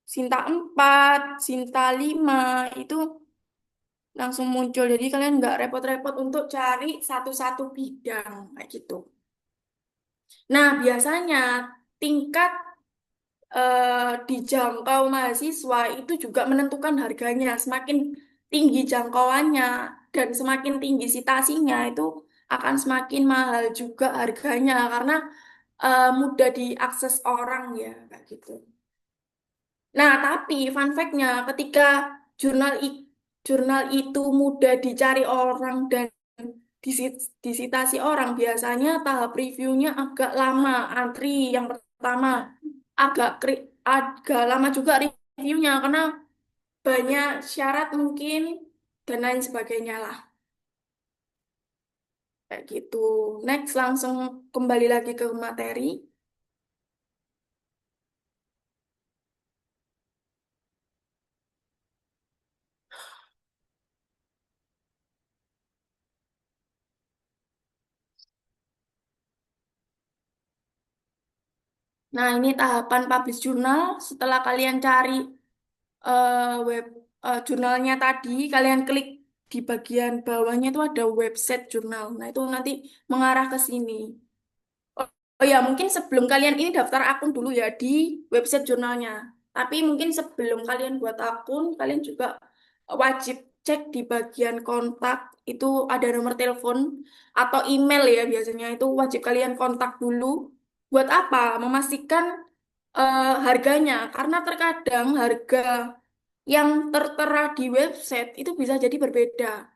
S5: Sinta 4, Sinta 5 itu langsung muncul. Jadi kalian nggak repot-repot untuk cari satu-satu bidang kayak gitu. Nah, biasanya tingkat dijangkau mahasiswa itu juga menentukan harganya. Semakin tinggi jangkauannya dan semakin tinggi citasinya itu akan semakin mahal juga harganya karena mudah diakses orang ya kayak gitu. Nah, tapi fun fact-nya ketika jurnal jurnal itu mudah dicari orang dan disitasi orang, biasanya tahap reviewnya agak lama. Antri yang pertama agak lama juga reviewnya karena banyak syarat mungkin dan lain sebagainya lah. Kayak gitu. Next, langsung kembali lagi ke materi. Nah, ini tahapan publish jurnal. Setelah kalian cari web jurnalnya tadi, kalian klik di bagian bawahnya itu ada website jurnal. Nah, itu nanti mengarah ke sini. Oh, oh ya, mungkin sebelum kalian ini daftar akun dulu ya di website jurnalnya. Tapi mungkin sebelum kalian buat akun, kalian juga wajib cek di bagian kontak itu ada nomor telepon atau email ya biasanya itu wajib kalian kontak dulu. Buat apa? Memastikan harganya. Karena terkadang harga yang tertera di website itu bisa jadi berbeda.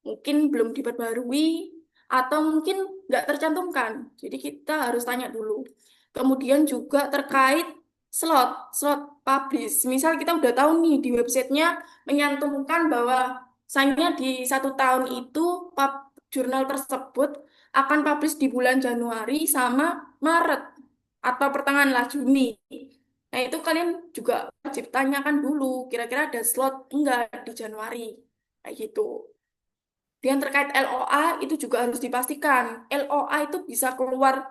S5: Mungkin belum diperbarui atau mungkin nggak tercantumkan. Jadi kita harus tanya dulu. Kemudian juga terkait slot publish. Misal kita udah tahu nih di websitenya menyantumkan bahwa misalnya di 1 tahun itu jurnal tersebut akan publish di bulan Januari sama Maret atau pertengahan lah Juni. Nah itu kalian juga wajib tanyakan dulu kira-kira ada slot enggak di Januari kayak gitu. Dan terkait LOA itu juga harus dipastikan. LOA itu bisa keluar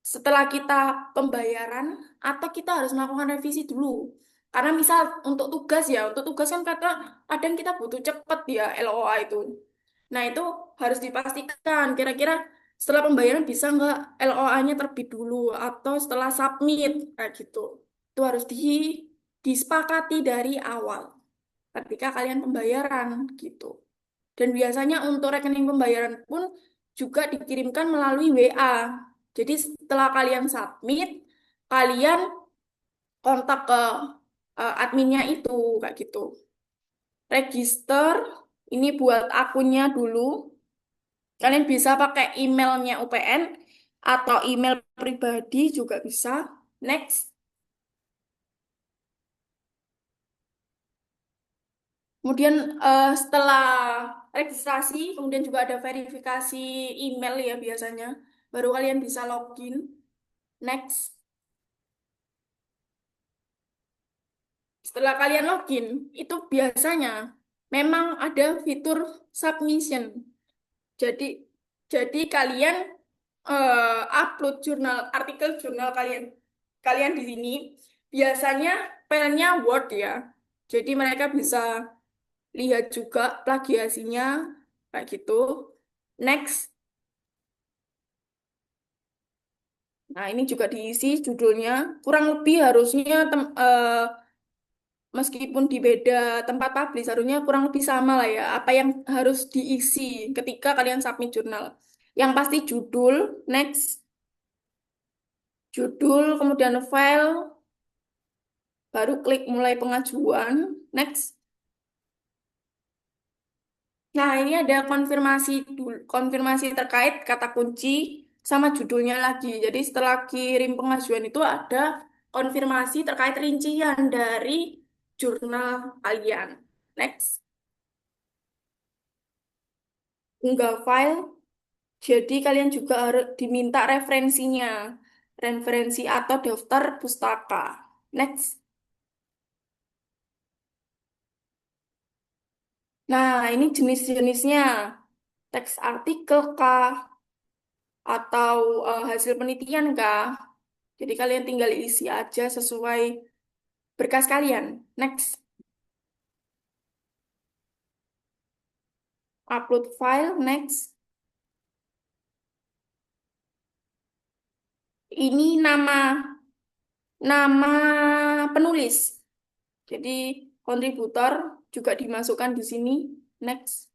S5: setelah kita pembayaran atau kita harus melakukan revisi dulu. Karena misal untuk tugas ya, untuk tugas kan kadang kita butuh cepet ya LOA itu. Nah, itu harus dipastikan kira-kira setelah pembayaran bisa nggak LOA-nya terbit dulu atau setelah submit kayak gitu. Itu harus disepakati dari awal ketika kalian pembayaran gitu. Dan biasanya untuk rekening pembayaran pun juga dikirimkan melalui WA. Jadi setelah kalian submit, kalian kontak ke adminnya itu kayak gitu. Register ini buat akunnya dulu. Kalian bisa pakai emailnya UPN atau email pribadi juga bisa. Next. Kemudian setelah registrasi, kemudian juga ada verifikasi email ya biasanya. Baru kalian bisa login. Next. Setelah kalian login, itu biasanya memang ada fitur submission. Jadi, jadi kalian upload artikel jurnal kalian di sini. Biasanya filenya Word ya. Jadi mereka bisa lihat juga plagiasinya kayak gitu. Next. Nah, ini juga diisi judulnya. Kurang lebih harusnya meskipun di beda tempat publish, harusnya kurang lebih sama lah ya. Apa yang harus diisi ketika kalian submit jurnal. Yang pasti judul, next. Judul, kemudian file, baru klik mulai pengajuan, next. Nah, ini ada konfirmasi terkait kata kunci sama judulnya lagi. Jadi setelah kirim pengajuan itu ada konfirmasi terkait rincian dari jurnal kalian. Next. Unggah file. Jadi kalian juga harus diminta referensinya. Referensi atau daftar pustaka. Next. Nah, ini jenis-jenisnya. Teks artikel kah? Atau hasil penelitian kah? Jadi kalian tinggal isi aja sesuai berkas kalian. Next. Upload file. Next. Ini nama penulis. Jadi kontributor juga dimasukkan di sini. Next.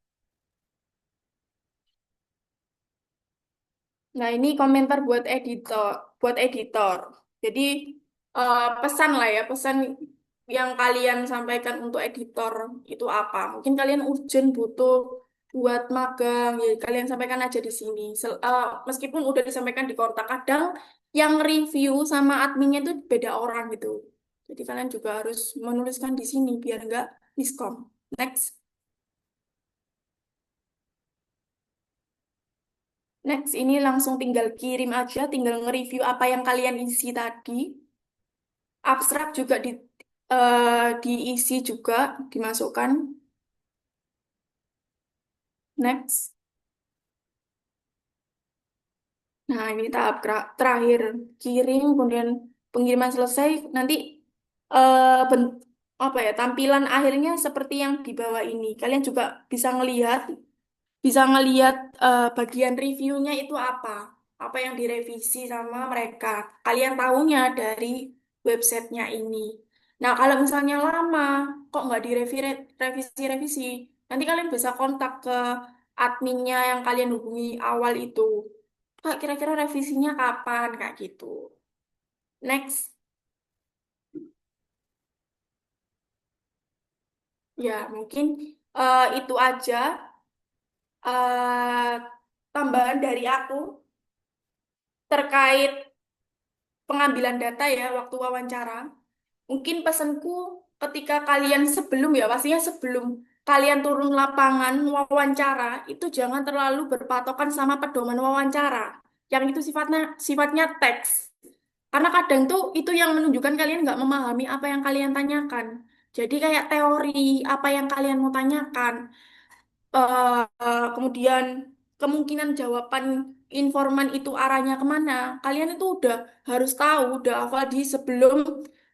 S5: Nah, ini komentar buat editor. Jadi pesan lah ya, pesan yang kalian sampaikan untuk editor itu apa? Mungkin kalian urgent butuh buat magang, ya kalian sampaikan aja di sini. Meskipun udah disampaikan di kontak, kadang yang review sama adminnya itu beda orang gitu. Jadi kalian juga harus menuliskan di sini biar nggak miskom. Next. Next, ini langsung tinggal kirim aja, tinggal nge-review apa yang kalian isi tadi. Abstrak juga diisi juga, dimasukkan. Next. Nah, ini tahap terakhir. Kirim, kemudian pengiriman selesai. Nanti apa ya, tampilan akhirnya seperti yang di bawah ini. Kalian juga bisa ngelihat bagian reviewnya itu apa yang direvisi sama mereka. Kalian tahunya dari websitenya ini. Nah, kalau misalnya lama, kok nggak direvisi-revisi, nanti kalian bisa kontak ke adminnya yang kalian hubungi awal itu. Kak, kira-kira revisinya kapan, kayak gitu. Next. Ya, mungkin itu aja eh, tambahan dari aku terkait pengambilan data ya waktu wawancara. Mungkin pesanku ketika kalian pastinya sebelum kalian turun lapangan wawancara, itu jangan terlalu berpatokan sama pedoman wawancara. Yang itu sifatnya teks. Karena kadang tuh itu yang menunjukkan kalian nggak memahami apa yang kalian tanyakan. Jadi kayak teori apa yang kalian mau tanyakan. kemudian kemungkinan jawaban informan itu arahnya kemana, kalian itu udah harus tahu, udah hafal di sebelum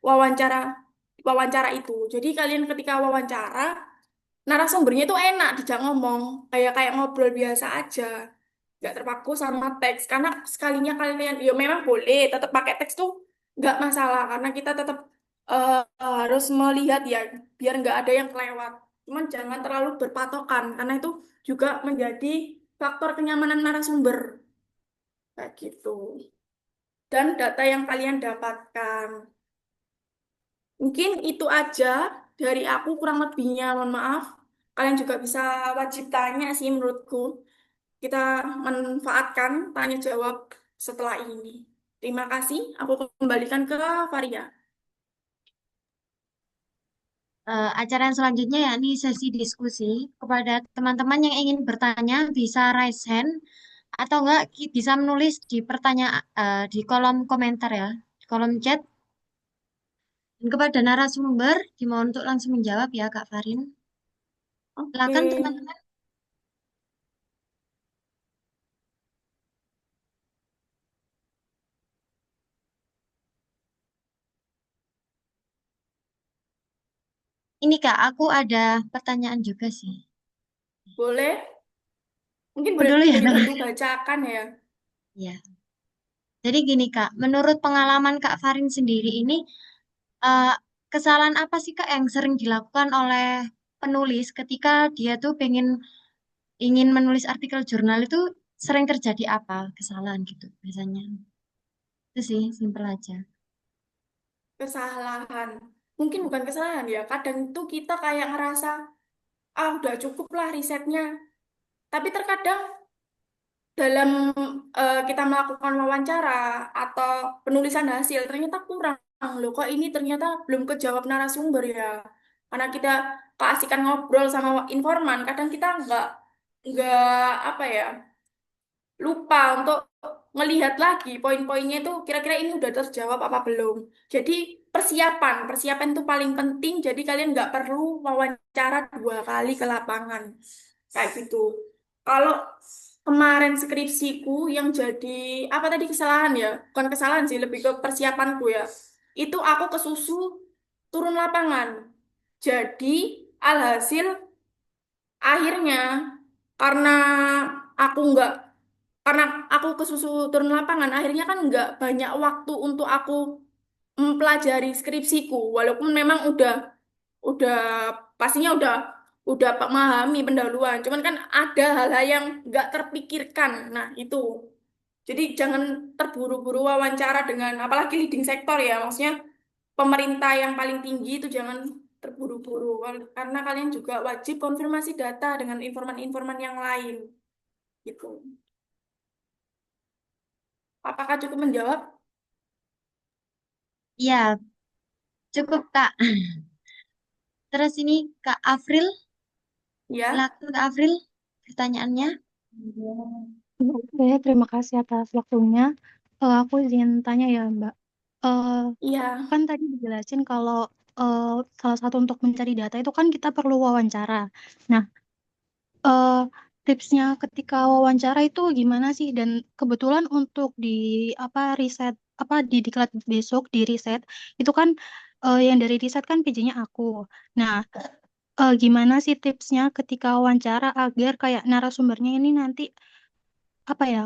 S5: wawancara wawancara itu. Jadi kalian ketika wawancara, narasumbernya itu enak dijak ngomong, kayak kayak ngobrol biasa aja, nggak terpaku sama teks. Karena sekalinya kalian, ya memang boleh tetap pakai teks tuh nggak masalah, karena kita tetap harus melihat ya, biar nggak ada yang kelewat. Cuman jangan terlalu berpatokan, karena itu juga menjadi faktor kenyamanan narasumber, kayak gitu. Dan data yang kalian dapatkan. Mungkin itu aja dari aku, kurang lebihnya mohon maaf. Kalian juga bisa wajib tanya sih menurutku. Kita manfaatkan tanya jawab setelah ini. Terima kasih. Aku kembalikan ke Varia.
S2: Acara yang selanjutnya yakni sesi diskusi. Kepada teman-teman yang ingin bertanya bisa raise hand atau enggak bisa menulis di pertanyaan di kolom komentar ya, di kolom chat. Dan kepada narasumber dimohon untuk langsung menjawab ya Kak Farin.
S5: Oke,
S2: Silakan teman-teman. Ini Kak, aku ada pertanyaan juga sih.
S5: boleh? Mungkin
S2: Aku
S5: boleh
S2: dulu ya
S5: dibantu
S2: teman.
S5: bacakan ya.
S2: Ya. Jadi gini Kak, menurut pengalaman Kak Farin sendiri ini eh, kesalahan apa sih Kak yang sering dilakukan oleh penulis ketika dia tuh ingin menulis artikel jurnal itu sering terjadi apa kesalahan gitu biasanya. Itu sih, simpel aja.
S5: Kesalahan. Mungkin bukan kesalahan ya. Kadang itu kita kayak ngerasa, ah udah cukup lah risetnya. Tapi terkadang dalam kita melakukan wawancara atau penulisan hasil ternyata kurang loh, kok ini ternyata belum kejawab narasumber ya, karena kita keasikan ngobrol sama informan, kadang kita nggak apa ya, lupa untuk ngelihat lagi poin-poinnya itu kira-kira ini udah terjawab apa belum. Jadi persiapan persiapan itu paling penting, jadi kalian nggak perlu wawancara 2 kali ke lapangan kayak gitu. Kalau kemarin skripsiku yang jadi apa tadi, kesalahan ya, bukan kesalahan sih, lebih ke persiapanku ya, itu aku kesusu turun lapangan. Jadi alhasil akhirnya, karena aku nggak karena aku kesusu turun lapangan, akhirnya kan nggak banyak waktu untuk aku mempelajari skripsiku, walaupun memang udah pastinya udah memahami pendahuluan, cuman kan ada hal-hal yang nggak terpikirkan. Nah itu, jadi jangan terburu-buru wawancara dengan apalagi leading sektor ya, maksudnya pemerintah yang paling tinggi itu jangan terburu-buru, karena kalian juga wajib konfirmasi data dengan informan-informan yang lain gitu. Apakah cukup menjawab?
S2: Iya, cukup Kak. Terus ini Kak Afril,
S5: Ya.
S2: silakan Kak Afril pertanyaannya.
S7: Oke, terima kasih atas waktunya. Aku izin tanya ya, Mbak. Eh,
S5: Iya.
S7: Kan tadi dijelasin kalau eh, salah satu untuk mencari data itu kan kita perlu wawancara. Nah, eh, tipsnya ketika wawancara itu gimana sih? Dan kebetulan untuk di apa riset apa di diklat besok di riset itu kan yang dari riset kan PJ-nya aku. Nah, gimana sih tipsnya ketika wawancara agar kayak narasumbernya ini nanti apa ya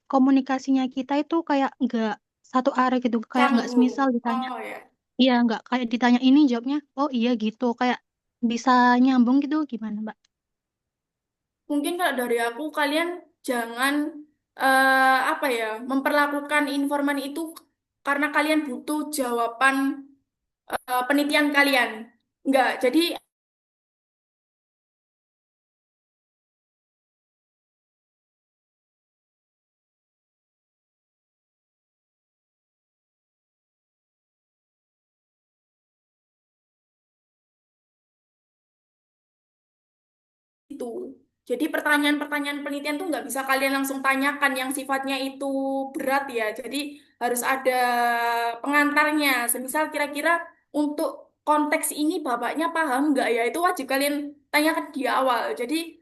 S7: komunikasinya kita itu kayak nggak satu arah gitu, kayak nggak
S5: Canggung.
S7: semisal ditanya
S5: Oh ya.
S7: iya, nggak kayak ditanya ini jawabnya oh iya gitu, kayak bisa nyambung gitu, gimana Mbak?
S5: Mungkin kalau dari aku, kalian jangan apa ya, memperlakukan informan itu karena kalian butuh jawaban penelitian kalian. Enggak. Jadi itu. Jadi pertanyaan-pertanyaan penelitian tuh nggak bisa kalian langsung tanyakan yang sifatnya itu berat ya. Jadi harus ada pengantarnya. Semisal kira-kira untuk konteks ini bapaknya paham nggak ya? Itu wajib kalian tanyakan di awal. Jadi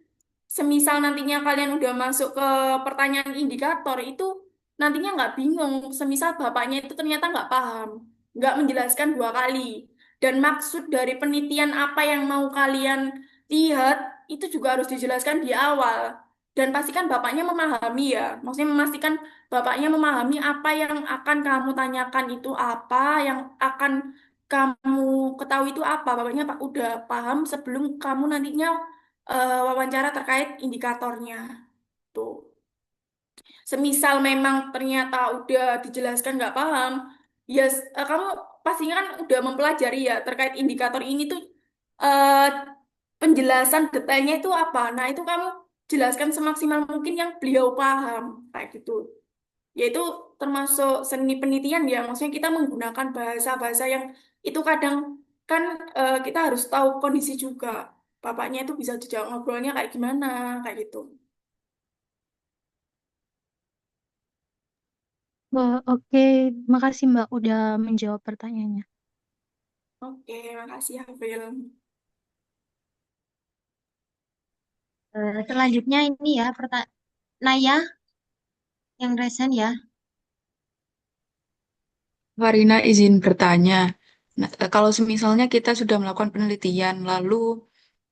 S5: semisal nantinya kalian udah masuk ke pertanyaan indikator itu nantinya nggak bingung. Semisal bapaknya itu ternyata nggak paham, nggak menjelaskan dua kali. Dan maksud dari penelitian apa yang mau kalian lihat itu juga harus dijelaskan di awal. Dan pastikan bapaknya memahami ya, maksudnya memastikan bapaknya memahami apa yang akan kamu tanyakan itu apa, yang akan kamu ketahui itu apa. Bapaknya Pak udah paham sebelum kamu nantinya wawancara terkait indikatornya. Tuh. Semisal memang ternyata udah dijelaskan nggak paham, ya kamu pastinya kan udah mempelajari ya terkait indikator ini tuh eh, penjelasan detailnya itu apa. Nah, itu kamu jelaskan semaksimal mungkin yang beliau paham kayak gitu. Yaitu termasuk seni penelitian ya, maksudnya kita menggunakan bahasa-bahasa yang itu kadang kan kita harus tahu kondisi juga. Bapaknya itu bisa dijawab ngobrolnya kayak gimana, kayak gitu.
S7: Wah, oke. Makasih Mbak udah menjawab pertanyaannya.
S5: Oke, makasih April.
S2: Selanjutnya ini ya, Naya yang resen ya.
S8: Farina izin bertanya. Nah, kalau semisalnya kita sudah melakukan penelitian, lalu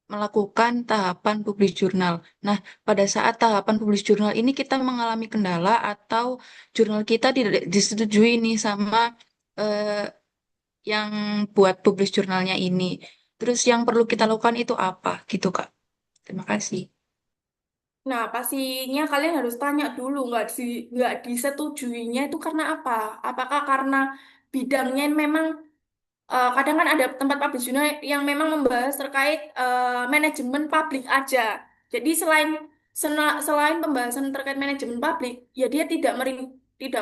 S8: melakukan tahapan publish jurnal. Nah, pada saat tahapan publish jurnal ini kita mengalami kendala atau jurnal kita tidak disetujui nih sama eh, yang buat publish jurnalnya ini. Terus yang perlu kita lakukan itu apa, gitu Kak? Terima kasih.
S5: Nah, pastinya kalian harus tanya dulu, nggak disetujuinya itu karena apa? Apakah karena bidangnya memang kadang kan ada tempat publish jurnal yang memang membahas terkait manajemen publik aja. Jadi selain pembahasan terkait manajemen publik, ya dia tidak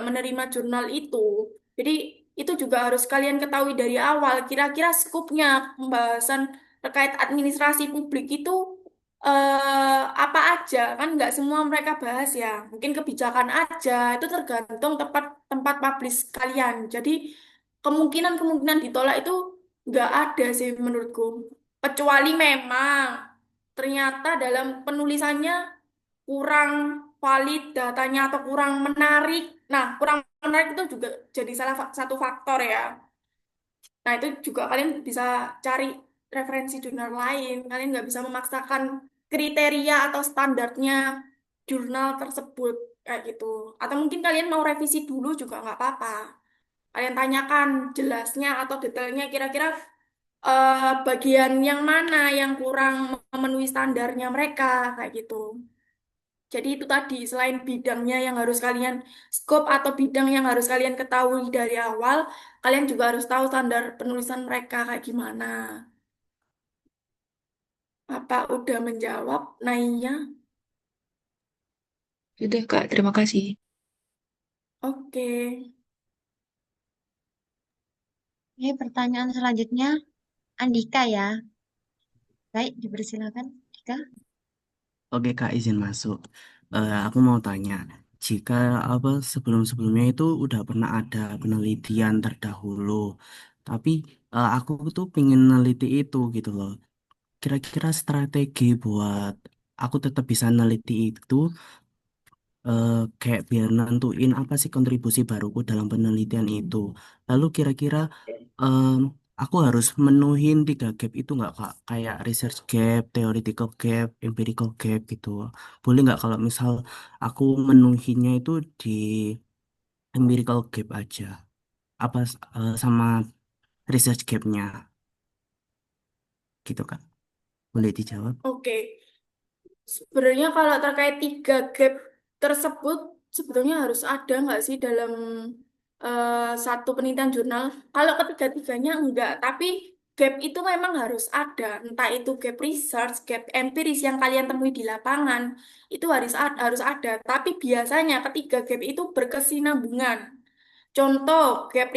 S5: menerima jurnal itu. Jadi itu juga harus kalian ketahui dari awal. Kira-kira skupnya pembahasan terkait administrasi publik itu apa aja kan nggak semua mereka bahas ya. Mungkin kebijakan aja itu tergantung tempat tempat publish kalian. Jadi kemungkinan ditolak itu nggak ada sih menurutku. Kecuali memang ternyata dalam penulisannya kurang valid datanya atau kurang menarik. Nah, kurang menarik itu juga jadi satu faktor ya. Nah, itu juga kalian bisa cari referensi jurnal lain. Kalian nggak bisa memaksakan kriteria atau standarnya jurnal tersebut kayak gitu. Atau mungkin kalian mau revisi dulu juga nggak apa-apa. Kalian tanyakan jelasnya atau detailnya kira-kira bagian yang mana yang kurang memenuhi standarnya mereka kayak gitu. Jadi itu tadi selain bidangnya yang harus kalian scope atau bidang yang harus kalian ketahui dari awal, kalian juga harus tahu standar penulisan mereka kayak gimana. Apa udah menjawab, Nainya?
S8: Sudah Kak, terima kasih.
S5: Oke.
S2: Ini pertanyaan selanjutnya, Andika ya. Baik, dipersilakan, Andika.
S3: Oke Kak, izin masuk. Aku mau tanya, jika apa sebelum-sebelumnya itu udah pernah ada penelitian terdahulu, tapi aku tuh pengen neliti itu gitu loh. Kira-kira strategi buat aku tetap bisa neliti itu, kayak biar nentuin apa sih kontribusi baruku dalam penelitian itu. Lalu kira-kira em, aku harus menuhin 3 gap itu nggak Kak? Kayak research gap, theoretical gap, empirical gap gitu. Boleh nggak kalau misal aku menuhinnya itu di empirical gap aja? Apa sama research gapnya gitu Kak? Boleh dijawab?
S5: Oke. Sebenarnya kalau terkait 3 gap tersebut, sebetulnya harus ada nggak sih dalam satu penelitian jurnal? Kalau ketiga-tiganya enggak, tapi gap itu memang harus ada. Entah itu gap research, gap empiris yang kalian temui di lapangan, itu harus ada. Tapi biasanya ketiga gap itu berkesinambungan. Contoh, gap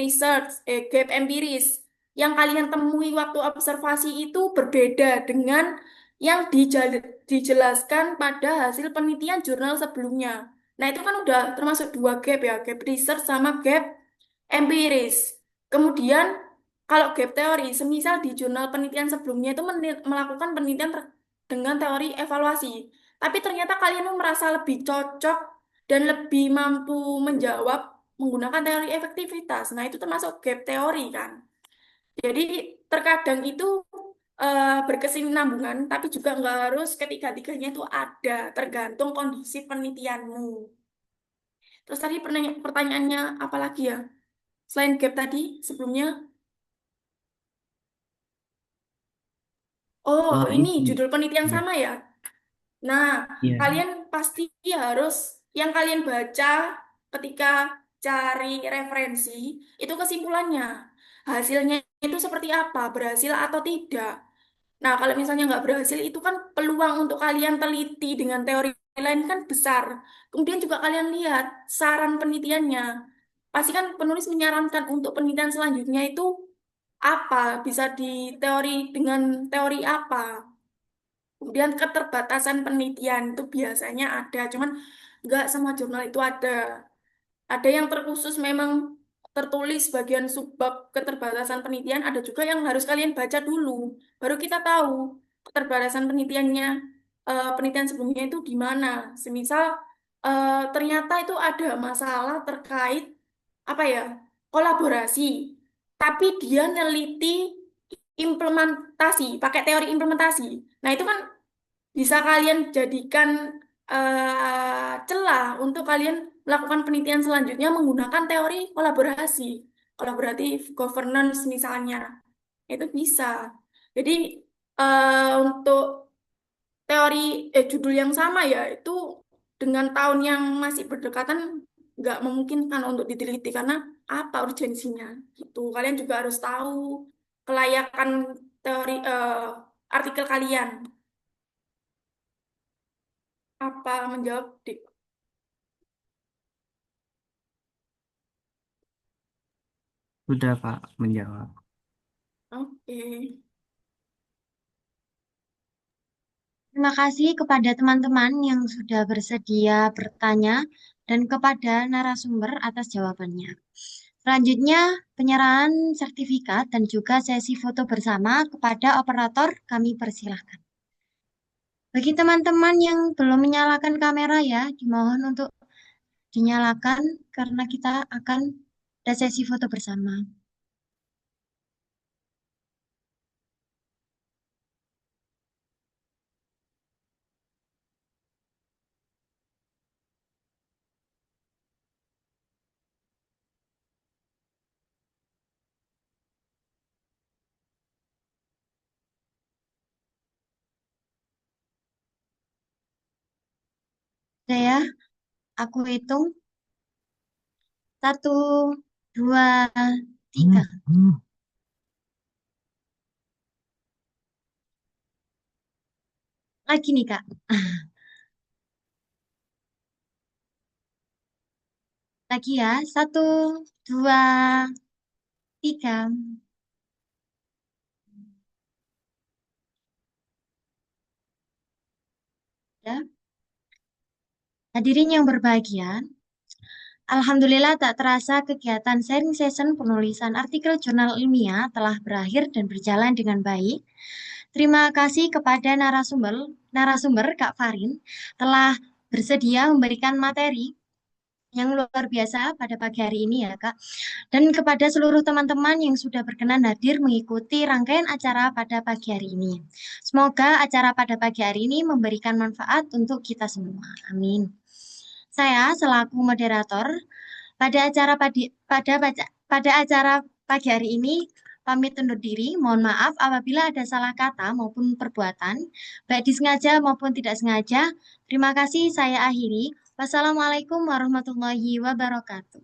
S5: empiris yang kalian temui waktu observasi itu berbeda dengan yang dijelaskan pada hasil penelitian jurnal sebelumnya. Nah, itu kan udah termasuk 2 gap ya, gap research sama gap empiris. Kemudian, kalau gap teori, semisal di jurnal penelitian sebelumnya itu melakukan penelitian dengan teori evaluasi. tapi ternyata kalian merasa lebih cocok dan lebih mampu menjawab menggunakan teori efektivitas. Nah, itu termasuk gap teori kan. Jadi terkadang itu berkesinambungan, tapi juga nggak harus ketiga-tiganya itu ada, tergantung kondisi penelitianmu. Terus tadi pertanyaannya apa lagi ya? Selain gap tadi sebelumnya, oh ini
S3: Itu
S5: judul penelitian
S3: ya,
S5: sama ya. Nah,
S3: iya.
S5: kalian pasti harus yang kalian baca ketika cari referensi itu kesimpulannya. Hasilnya itu seperti apa, berhasil atau tidak. Nah, kalau misalnya nggak berhasil, itu kan peluang untuk kalian teliti dengan teori lain kan besar. Kemudian juga kalian lihat saran penelitiannya. Pasti kan penulis menyarankan untuk penelitian selanjutnya itu apa, bisa di teori dengan teori apa. Kemudian keterbatasan penelitian itu biasanya ada, cuman nggak semua jurnal itu ada. Ada yang terkhusus memang tertulis bagian subbab keterbatasan penelitian, ada juga yang harus kalian baca dulu. Baru kita tahu keterbatasan penelitiannya, penelitian sebelumnya itu di mana. Semisal ternyata itu ada masalah terkait apa ya, kolaborasi. Tapi dia neliti implementasi, pakai teori implementasi. Nah, itu kan bisa kalian jadikan celah untuk kalian melakukan penelitian selanjutnya menggunakan teori kolaborasi, kolaboratif governance misalnya, itu bisa. Jadi untuk teori judul yang sama ya itu dengan tahun yang masih berdekatan nggak memungkinkan untuk diteliti karena apa urgensinya gitu. Kalian juga harus tahu kelayakan teori artikel kalian apa menjawab di
S3: Sudah Kak menjawab.
S5: oke.
S2: Terima kasih kepada teman-teman yang sudah bersedia bertanya dan kepada narasumber atas jawabannya. Selanjutnya, penyerahan sertifikat dan juga sesi foto bersama kepada operator kami persilahkan. Bagi teman-teman yang belum menyalakan kamera ya, dimohon untuk dinyalakan karena kita akan ada sesi foto bersama. Saya, aku hitung 1, 2, 3. Lagi nih Kak. Lagi ya. 1, 2, 3. Ya. Hadirin yang berbahagia, Alhamdulillah tak terasa kegiatan sharing session penulisan artikel jurnal ilmiah telah berakhir dan berjalan dengan baik. Terima kasih kepada narasumber Kak Farin telah bersedia memberikan materi yang luar biasa pada pagi hari ini ya Kak. Dan kepada seluruh teman-teman yang sudah berkenan hadir mengikuti rangkaian acara pada pagi hari ini. Semoga acara pada pagi hari ini memberikan manfaat untuk kita semua. Amin. Saya selaku moderator pada acara pagi hari ini pamit undur diri. Mohon maaf apabila ada salah kata maupun perbuatan, baik disengaja maupun tidak sengaja. Terima kasih saya akhiri. Wassalamualaikum warahmatullahi wabarakatuh.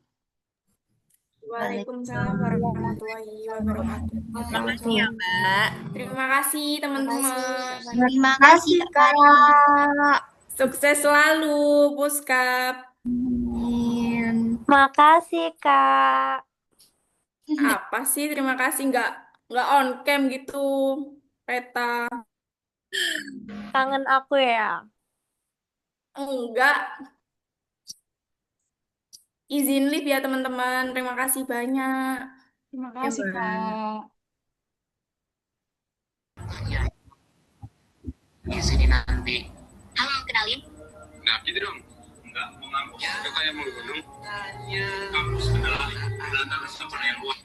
S5: Waalaikumsalam warahmatullahi wabarakatuh.
S4: Terima kasih ya, Mbak.
S5: Terima kasih teman-teman.
S2: Terima kasih Kak.
S5: Sukses selalu, Puskap.
S6: Makasih, Kak.
S5: Apa sih terima kasih nggak on cam gitu, Reta.
S6: Kangen aku ya.
S5: Enggak, izin live ya teman-teman. Terima kasih banyak.
S4: Terima
S5: Ya,
S4: kasih,
S5: Mbak.
S4: Kak.
S3: Di sini nanti.
S2: Halo, kenapa?
S9: kenalin?
S10: Nah, gitu dong. Enggak, mau ngampus. Itu kayak mau gunung. Kampus adalah belakang restoran yang luas.